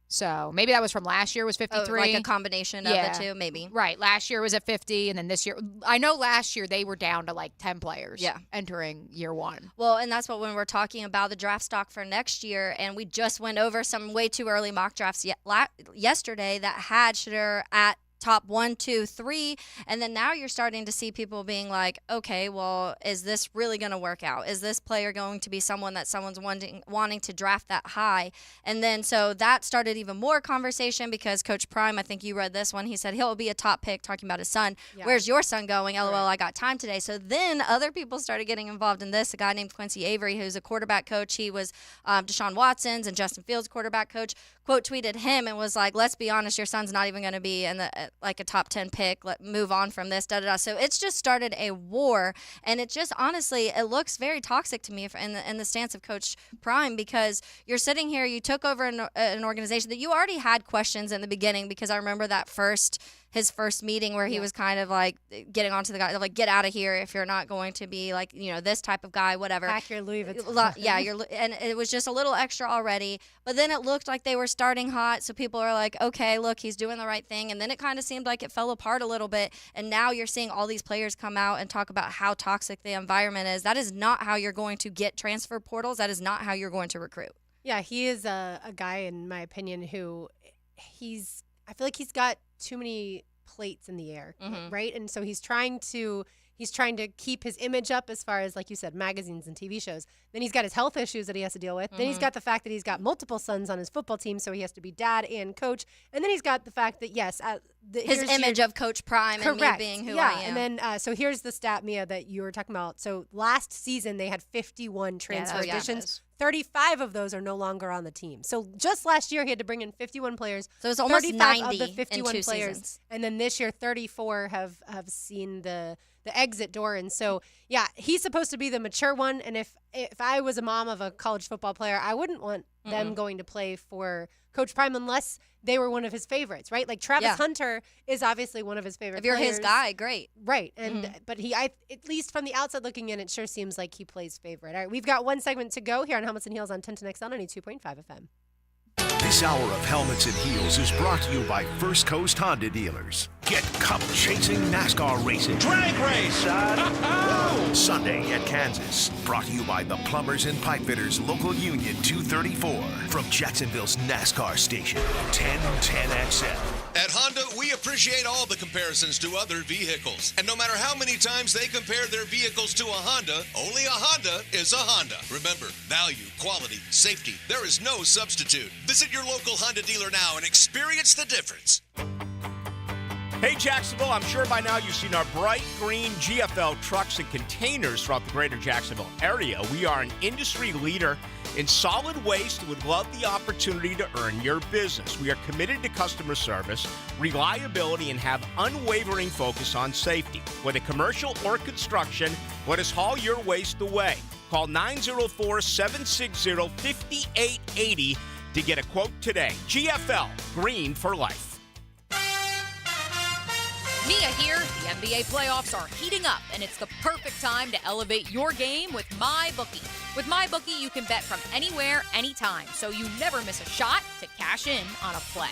So maybe that was from last year was 53. Like a combination of the two, maybe. Right. Last year was at 50, and then this year, I know last year they were down to like 10 players entering year one. Well, and that's what when we're talking about the draft stock for next year, and we just went over some way too early mock drafts yesterday that had Shedeur at top 1, 2, 3, and then now you're starting to see people being like, okay, well, is this really going to work out? Is this player going to be someone that someone's wanting to draft that high? And then so that started even more conversation because Coach Prime, I think you read this one, he said he'll be a top pick, talking about his son. Yeah. Where's your son going? LOL, I got time today. So then other people started getting involved in this. A guy named Quincy Avery, who's a quarterback coach. He was Deshaun Watson's and Justin Fields' quarterback coach. Quote tweeted him and was like, let's be honest, your son's not even going to be in the like a top 10 pick. Move on from this, da-da-da. So it's just started a war, and it just honestly, it looks very toxic to me in the stance of Coach Prime, because you're sitting here, you took over an organization that you already had questions in the beginning, because I remember that his first meeting where he was kind of like getting onto the guy, like, get out of here if you're not going to be like, this type of guy, whatever. Pack your Louis Vuitton. Yeah, and it was just a little extra already. But then it looked like they were starting hot, so people are like, okay, look, he's doing the right thing. And then it kind of seemed like it fell apart a little bit. And now you're seeing all these players come out and talk about how toxic the environment is. That is not how you're going to get transfer portals. That is not how you're going to recruit. Yeah, he is a guy, in my opinion, who I feel like he's got too many plates in the air, right? And so he's trying to keep his image up as far as, like you said, magazines and TV shows. Then he's got his health issues that he has to deal with. Then he's got the fact that he's got multiple sons on his football team, so he has to be dad and coach. And then he's got the fact that, yes, his image of Coach Prime and me being who I am. And then, so here's the stat, Mia, that you were talking about. So last season, they had 51 transfer additions. 35 of those are no longer on the team. So just last year, he had to bring in 51 players. So it's almost 90 of the 51 in 2 players. seasons. And then this year, 34 have seen the exit door. And so, yeah, he's supposed to be the mature one. And if I was a mom of a college football player, I wouldn't want them going to play for Coach Prime unless they were one of his favorites, right? Like Travis Hunter is obviously one of his favorite If you're players. his guy, great. Right. And but at least from the outside looking in, it sure seems like he plays favorite. All right, we've got one segment to go here on Helmets and Heels on 1010XL 92.5 FM. This hour of Helmets and Heels is brought to you by First Coast Honda dealers. Get cup-chasing NASCAR racing. Drag race, son. Sunday at Kansas. Brought to you by the Plumbers and Pipe Fitters Local Union 234. From Jacksonville's NASCAR station, 1010XL. At Honda, we appreciate all the comparisons to other vehicles. And no matter how many times they compare their vehicles to a Honda, only a Honda is a Honda. Remember, value, quality, safety, there is no substitute. Visit your local Honda dealer now and experience the difference. Hey Jacksonville, I'm sure by now you've seen our bright green GFL trucks and containers throughout the greater Jacksonville area. We are an industry leader in solid waste and would love the opportunity to earn your business. We are committed to customer service, reliability, and have unwavering focus on safety. Whether commercial or construction, let us haul your waste away. Call 904-760-5880 to get a quote today. GFL, green for life. Mia here. The NBA playoffs are heating up, and it's the perfect time to elevate your game with MyBookie. With MyBookie, you can bet from anywhere, anytime, so you never miss a shot to cash in on a play.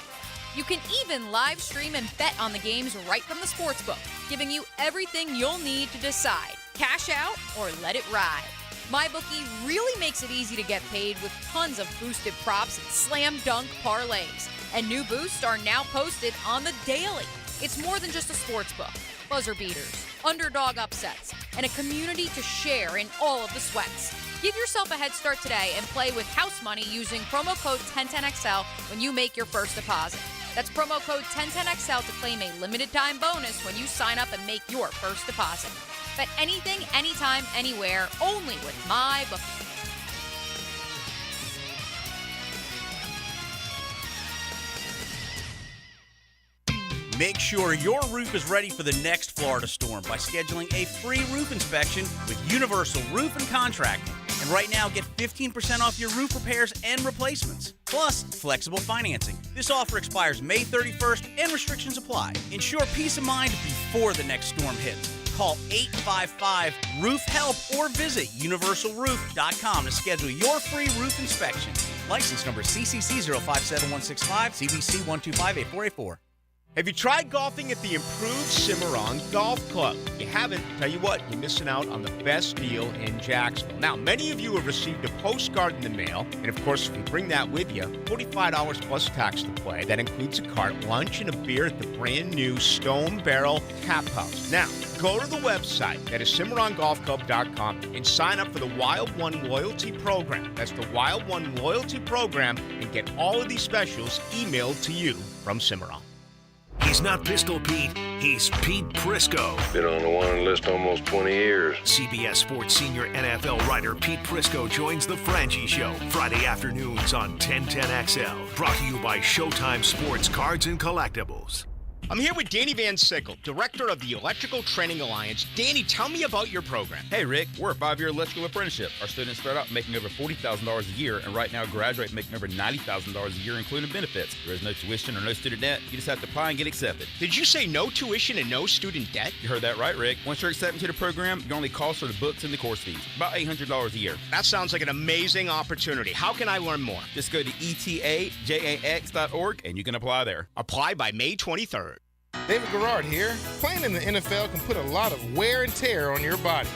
You can even live stream and bet on the games right from the sportsbook, giving you everything you'll need to decide, cash out or let it ride. MyBookie really makes it easy to get paid with tons of boosted props and slam dunk parlays. And new boosts are now posted on the daily. It's more than just a sports book, buzzer beaters, underdog upsets, and a community to share in all of the sweats. Give yourself a head start today and play with house money using promo code 1010XL when you make your first deposit. That's promo code 1010XL to claim a limited time bonus when you sign up and make your first deposit. Bet anything, anytime, anywhere, only with MyBookie. Make sure your roof is ready for the next Florida storm by scheduling a free roof inspection with Universal Roof and Contracting. And right now, get 15% off your roof repairs and replacements, plus flexible financing. This offer expires May 31st and restrictions apply. Ensure peace of mind before the next storm hits. Call 855-ROOF-HELP or visit universalroof.com to schedule your free roof inspection. License number CCC 057165, CBC 1258484. Have you tried golfing at the improved Cimarron Golf Club? If you haven't, tell you what, you're missing out on the best deal in Jacksonville. Now, many of you have received a postcard in the mail, and of course, if you bring that with you, $45 plus tax to play. That includes a cart, lunch, and a beer at the brand new Stone Barrel Tap House. Now, go to the website, that is CimarronGolfClub.com, and sign up for the Wild One Loyalty Program. That's the Wild One Loyalty Program, and get all of these specials emailed to you from Cimarron. He's not Pistol Pete, he's Pete Prisco. Been on the wanted list almost 20 years. CBS Sports senior NFL writer Pete Prisco joins the Frangie Show Friday afternoons on 1010XL. Brought to you by Showtime Sports Cards and Collectibles. I'm here with Danny Van Sickle, director of the Electrical Training Alliance. Danny, tell me about your program. Hey, Rick, we're a 5-year electrical apprenticeship. Our students start out making over $40,000 a year, and right now graduate making over $90,000 a year, including benefits. There is no tuition or no student debt. You just have to apply and get accepted. Did you say no tuition and no student debt? You heard that right, Rick. Once you're accepted to the program, your only costs are the books and the course fees. About $800 a year. That sounds like an amazing opportunity. How can I learn more? Just go to etajax.org, and you can apply there. Apply by May 23rd. David Garrard here. Playing in the NFL can put a lot of wear and tear on your body,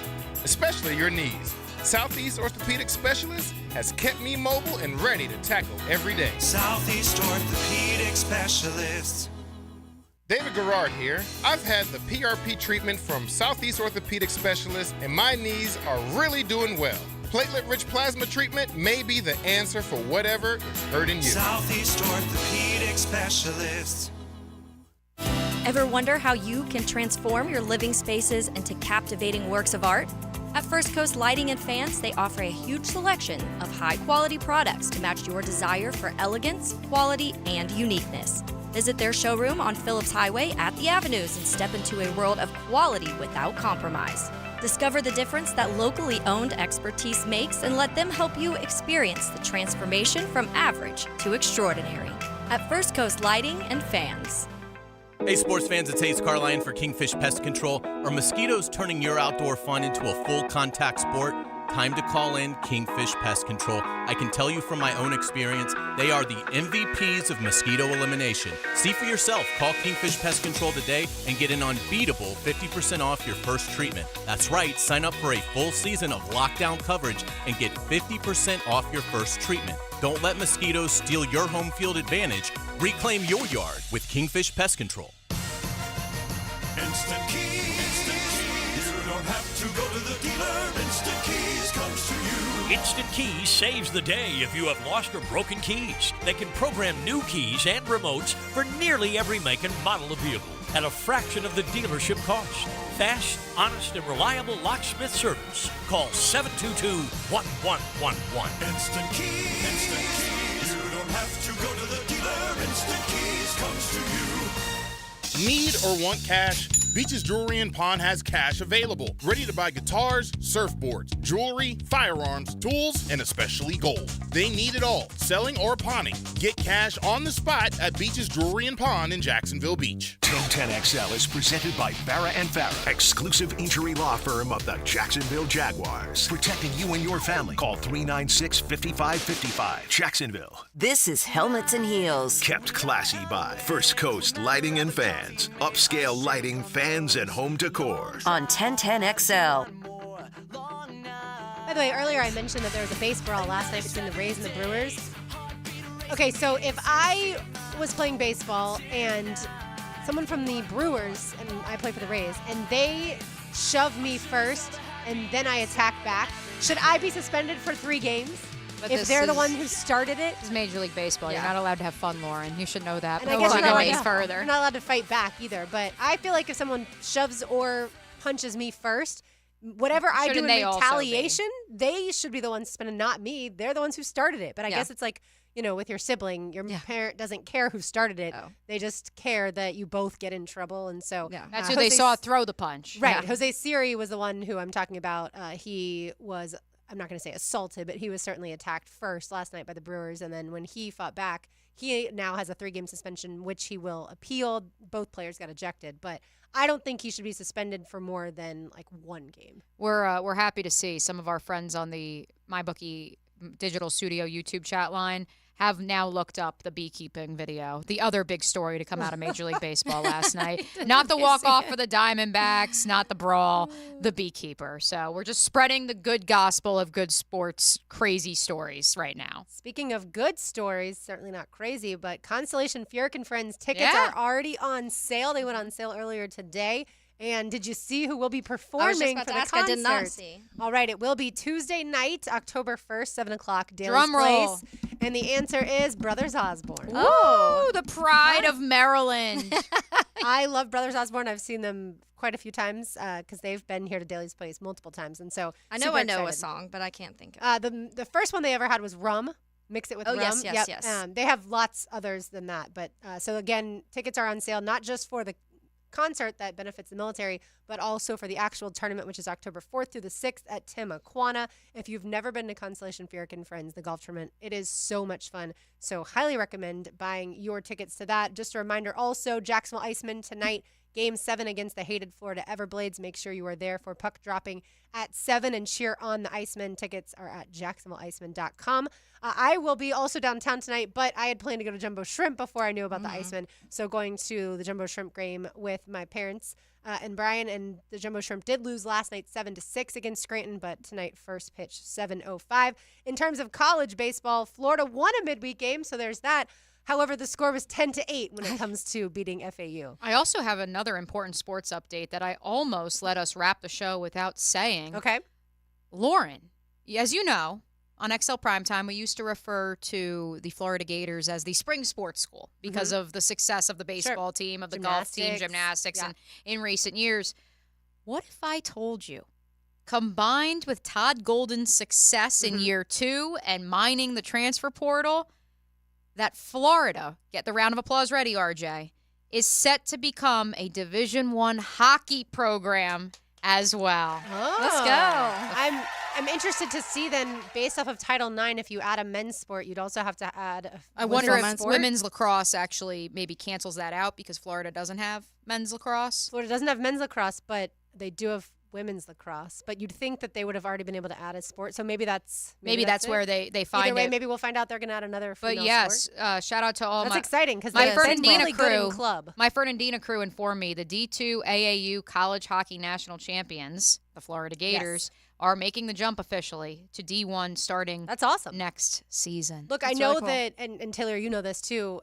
especially your knees. Southeast Orthopedic Specialist has kept me mobile and ready to tackle every day. Southeast Orthopedic Specialists. David Garrard here. I've had the PRP treatment from Southeast Orthopedic Specialist, and my knees are really doing well. Platelet-rich plasma treatment may be the answer for whatever is hurting you. Southeast Orthopedic Specialists. Ever wonder how you can transform your living spaces into captivating works of art? At First Coast Lighting and Fans, they offer a huge selection of high-quality products to match your desire for elegance, quality, and uniqueness. Visit their showroom on Phillips Highway at the Avenues and step into a world of quality without compromise. Discover the difference that locally owned expertise makes and let them help you experience the transformation from average to extraordinary. At First Coast Lighting and Fans. Hey sports fans, it's Ace Carline for Kingfish Pest Control. Are mosquitoes turning your outdoor fun into a full contact sport? Time to call in Kingfish Pest Control. I can tell you from my own experience, they are the MVPs of mosquito elimination. See for yourself. Call Kingfish Pest Control today and get an unbeatable 50% off your first treatment. That's right, sign up for a full season of lockdown coverage and get 50% off your first treatment. Don't let mosquitoes steal your home field advantage. Reclaim your yard with Kingfish Pest Control. Instant Keys. You don't have to go to the dealer. Instant Keys comes to you. Instant Keys saves the day if you have lost or broken keys. They can program new keys and remotes for nearly every make and model of vehicle at a fraction of the dealership cost. Fast, honest, and reliable locksmith service. Call 722-1111. Instant Keys. Instant Keys. You don't have to go to the dealer. Instant Keys comes to you. Need or want cash? Beaches Jewelry and Pawn has cash available. Ready to buy guitars, surfboards, jewelry, firearms, tools, and especially gold. They need it all, selling or pawning. Get cash on the spot at Beaches Jewelry and Pawn in Jacksonville Beach. 1010XL is presented by Farah & Farah, exclusive injury law firm of the Jacksonville Jaguars. Protecting you and your family. Call 396-5555. Jacksonville. This is Helmets and Heels. Kept classy by First Coast Lighting and Fans. Upscale lighting, fans, and home decor. On 1010XL. By the way, earlier I mentioned that there was a base brawl last night between the Rays and the Brewers. Okay, so if I was playing baseball and someone from the Brewers, and I play for the Rays, and they shove me first and then I attack back, should I be suspended for 3 games? But if they're the one who started it? This is Major League Baseball. Yeah. You're not allowed to have fun, Lauren. You should know that. And I Before guess we you're go not any allowed- further. You're not allowed to fight back either. But I feel like if someone shoves or punches me first, whatever I do Shouldn't in they also be? retaliation, they should be the ones suspended, not me. They're the ones who started it. But I Yeah. guess it's like, you know, with your sibling, your parent doesn't care who started it. They just care that you both get in trouble. And so That's who they saw throw the punch. Right. Yeah. Jose Siri was the one who I'm talking about. He was, I'm not going to say assaulted, but he was certainly attacked first last night by the Brewers. And then when he fought back, he now has a 3-game suspension, which he will appeal. Both players got ejected. But I don't think he should be suspended for more than like 1 game. We're happy to see some of our friends on the MyBookie Digital Studio YouTube chat line have now looked up the beekeeping video, the other big story to come out of Major League Baseball last night. Not the walk-off for the Diamondbacks, not the brawl, the beekeeper. So we're just spreading the good gospel of good sports, crazy stories right now. Speaking of good stories, certainly not crazy, but Constellation Furyk and Friends tickets are already on sale. They went on sale earlier today. And did you see who will be performing for the concert? I did not see. All right, it will be Tuesday night, October 1st, 7 o'clock, Daly's Drum roll. Place. And the answer is Brothers Osborne. Oh, the pride of Maryland. I love Brothers Osborne. I've seen them quite a few times because they've been here to Daly's Place multiple times. And so I know a song, but I can't think of it. The first one they ever had was Rum. Mix It with Rum. Yes. They have lots others than that. But so, again, tickets are on sale, not just for the concert that benefits the military, but also for the actual tournament, which is October 4th through the 6th at Timuquana. If you've never been to Constellation Furyk and Friends, the golf tournament, it is so much fun. So highly recommend buying your tickets to that. Just a reminder also, Jacksonville Icemen tonight, Game 7 against the hated Florida Everblades. Make sure you are there for puck dropping at 7 and cheer on the Icemen. Tickets are at jacksonvilleicemen.com. I will be also downtown tonight, but I had planned to go to Jumbo Shrimp before I knew about the Icemen. So going to the Jumbo Shrimp game with my parents and Brian, and the Jumbo Shrimp did lose last night 7-6 against Scranton, but tonight first pitch 7:05. In terms of college baseball, Florida won a midweek game, so there's that. However, the score was 10-8 when it comes to beating FAU. I also have another important sports update that I almost let us wrap the show without saying. Okay. Lauren, as you know, on XL Primetime, we used to refer to the Florida Gators as the spring sports school because of the success of the baseball team, of the golf team, gymnastics, and in recent years. What if I told you, combined with Todd Golden's success in year 2 and mining the transfer portal, that Florida, get the round of applause ready, RJ, is set to become a Division I hockey program as well. Oh. Let's go. I'm interested to see then, based off of Title IX, if you add a men's sport, you'd also have to add I wonder if women's lacrosse actually maybe cancels that out because Florida doesn't have men's lacrosse. Florida doesn't have men's lacrosse, but they do have women's lacrosse. But you'd think that they would have already been able to add a sport. So maybe that's where they find Either way, it. maybe we'll find out they're going to add another female But yes, sport. shout out to all That's my exciting because my they've been really good in club. My Fernandina crew informed me the D2 AAU College Hockey National Champions, the Florida Gators, are making the jump officially to D1 starting That's awesome. next season. Look, That's I know really cool. that, and Taylor, you know this too,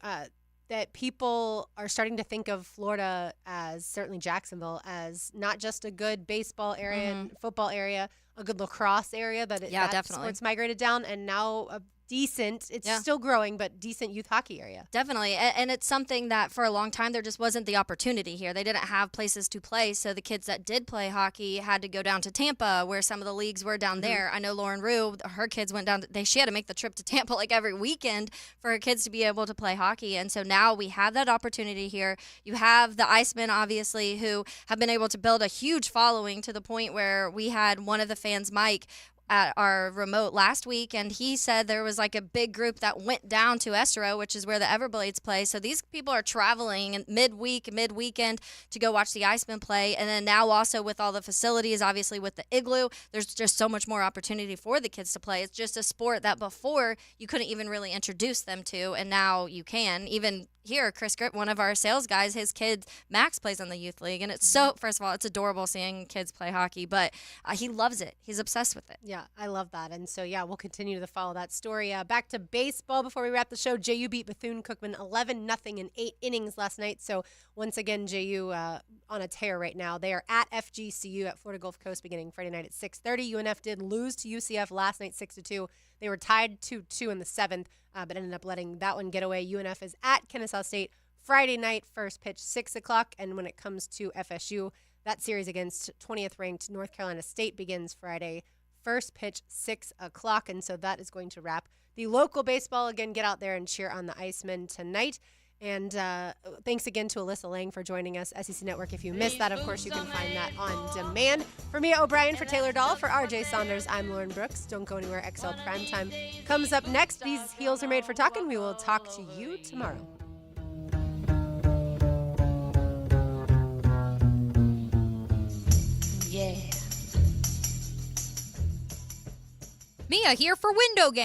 that people are starting to think of Florida as, certainly Jacksonville, as not just a good baseball area and football area, a good lacrosse area, that definitely. sports migrated down, and now a decent, it's still growing, but decent youth hockey area. Definitely. And it's something that for a long time there just wasn't the opportunity here. They didn't have places to play, so the kids that did play hockey had to go down to Tampa where some of the leagues were down there. I know Lauren Rue, her kids went down, she had to make the trip to Tampa like every weekend for her kids to be able to play hockey. And so now we have that opportunity here. You have the Icemen, obviously, who have been able to build a huge following to the point where we had one of the fans, Mike, at our remote last week, and he said there was like a big group that went down to Estero, which is where the Everblades play. So these people are traveling mid-weekend to go watch the Icemen play. And then now also with all the facilities, obviously with the Igloo, there's just so much more opportunity for the kids to play. It's just a sport that before you couldn't even really introduce them to, and now you can. Even here, Chris Grip, one of our sales guys, his kid Max plays in the youth league, and it's so, first of all, it's adorable seeing kids play hockey, but he loves it. He's obsessed with it. Yeah, I love that. And so, yeah, we'll continue to follow that story. Back to baseball before we wrap the show. JU beat Bethune-Cookman 11-0 in 8 innings last night. So, once again, JU on a tear right now. They are at FGCU at Florida Gulf Coast beginning Friday night at 6:30. UNF did lose to UCF last night 6-2. They were tied 2-2 in the 7th, but ended up letting that one get away. UNF is at Kennesaw State Friday night, first pitch 6 o'clock. And when it comes to FSU, that series against 20th ranked North Carolina State begins Friday, first pitch 6 o'clock. And so that is going to wrap the local baseball. Again, get out there and cheer on the Icemen tonight. And thanks again to Alyssa Lang for joining us, SEC Network. If you missed that, of course, you can find that on demand. For Mia O'Brien, for Taylor Dahl, for RJ Saunders, I'm Lauren Brooks. Don't go anywhere. XL Primetime comes up next. These heels are made for talking. We will talk to you tomorrow. Yeah. Mia here for Window Gang.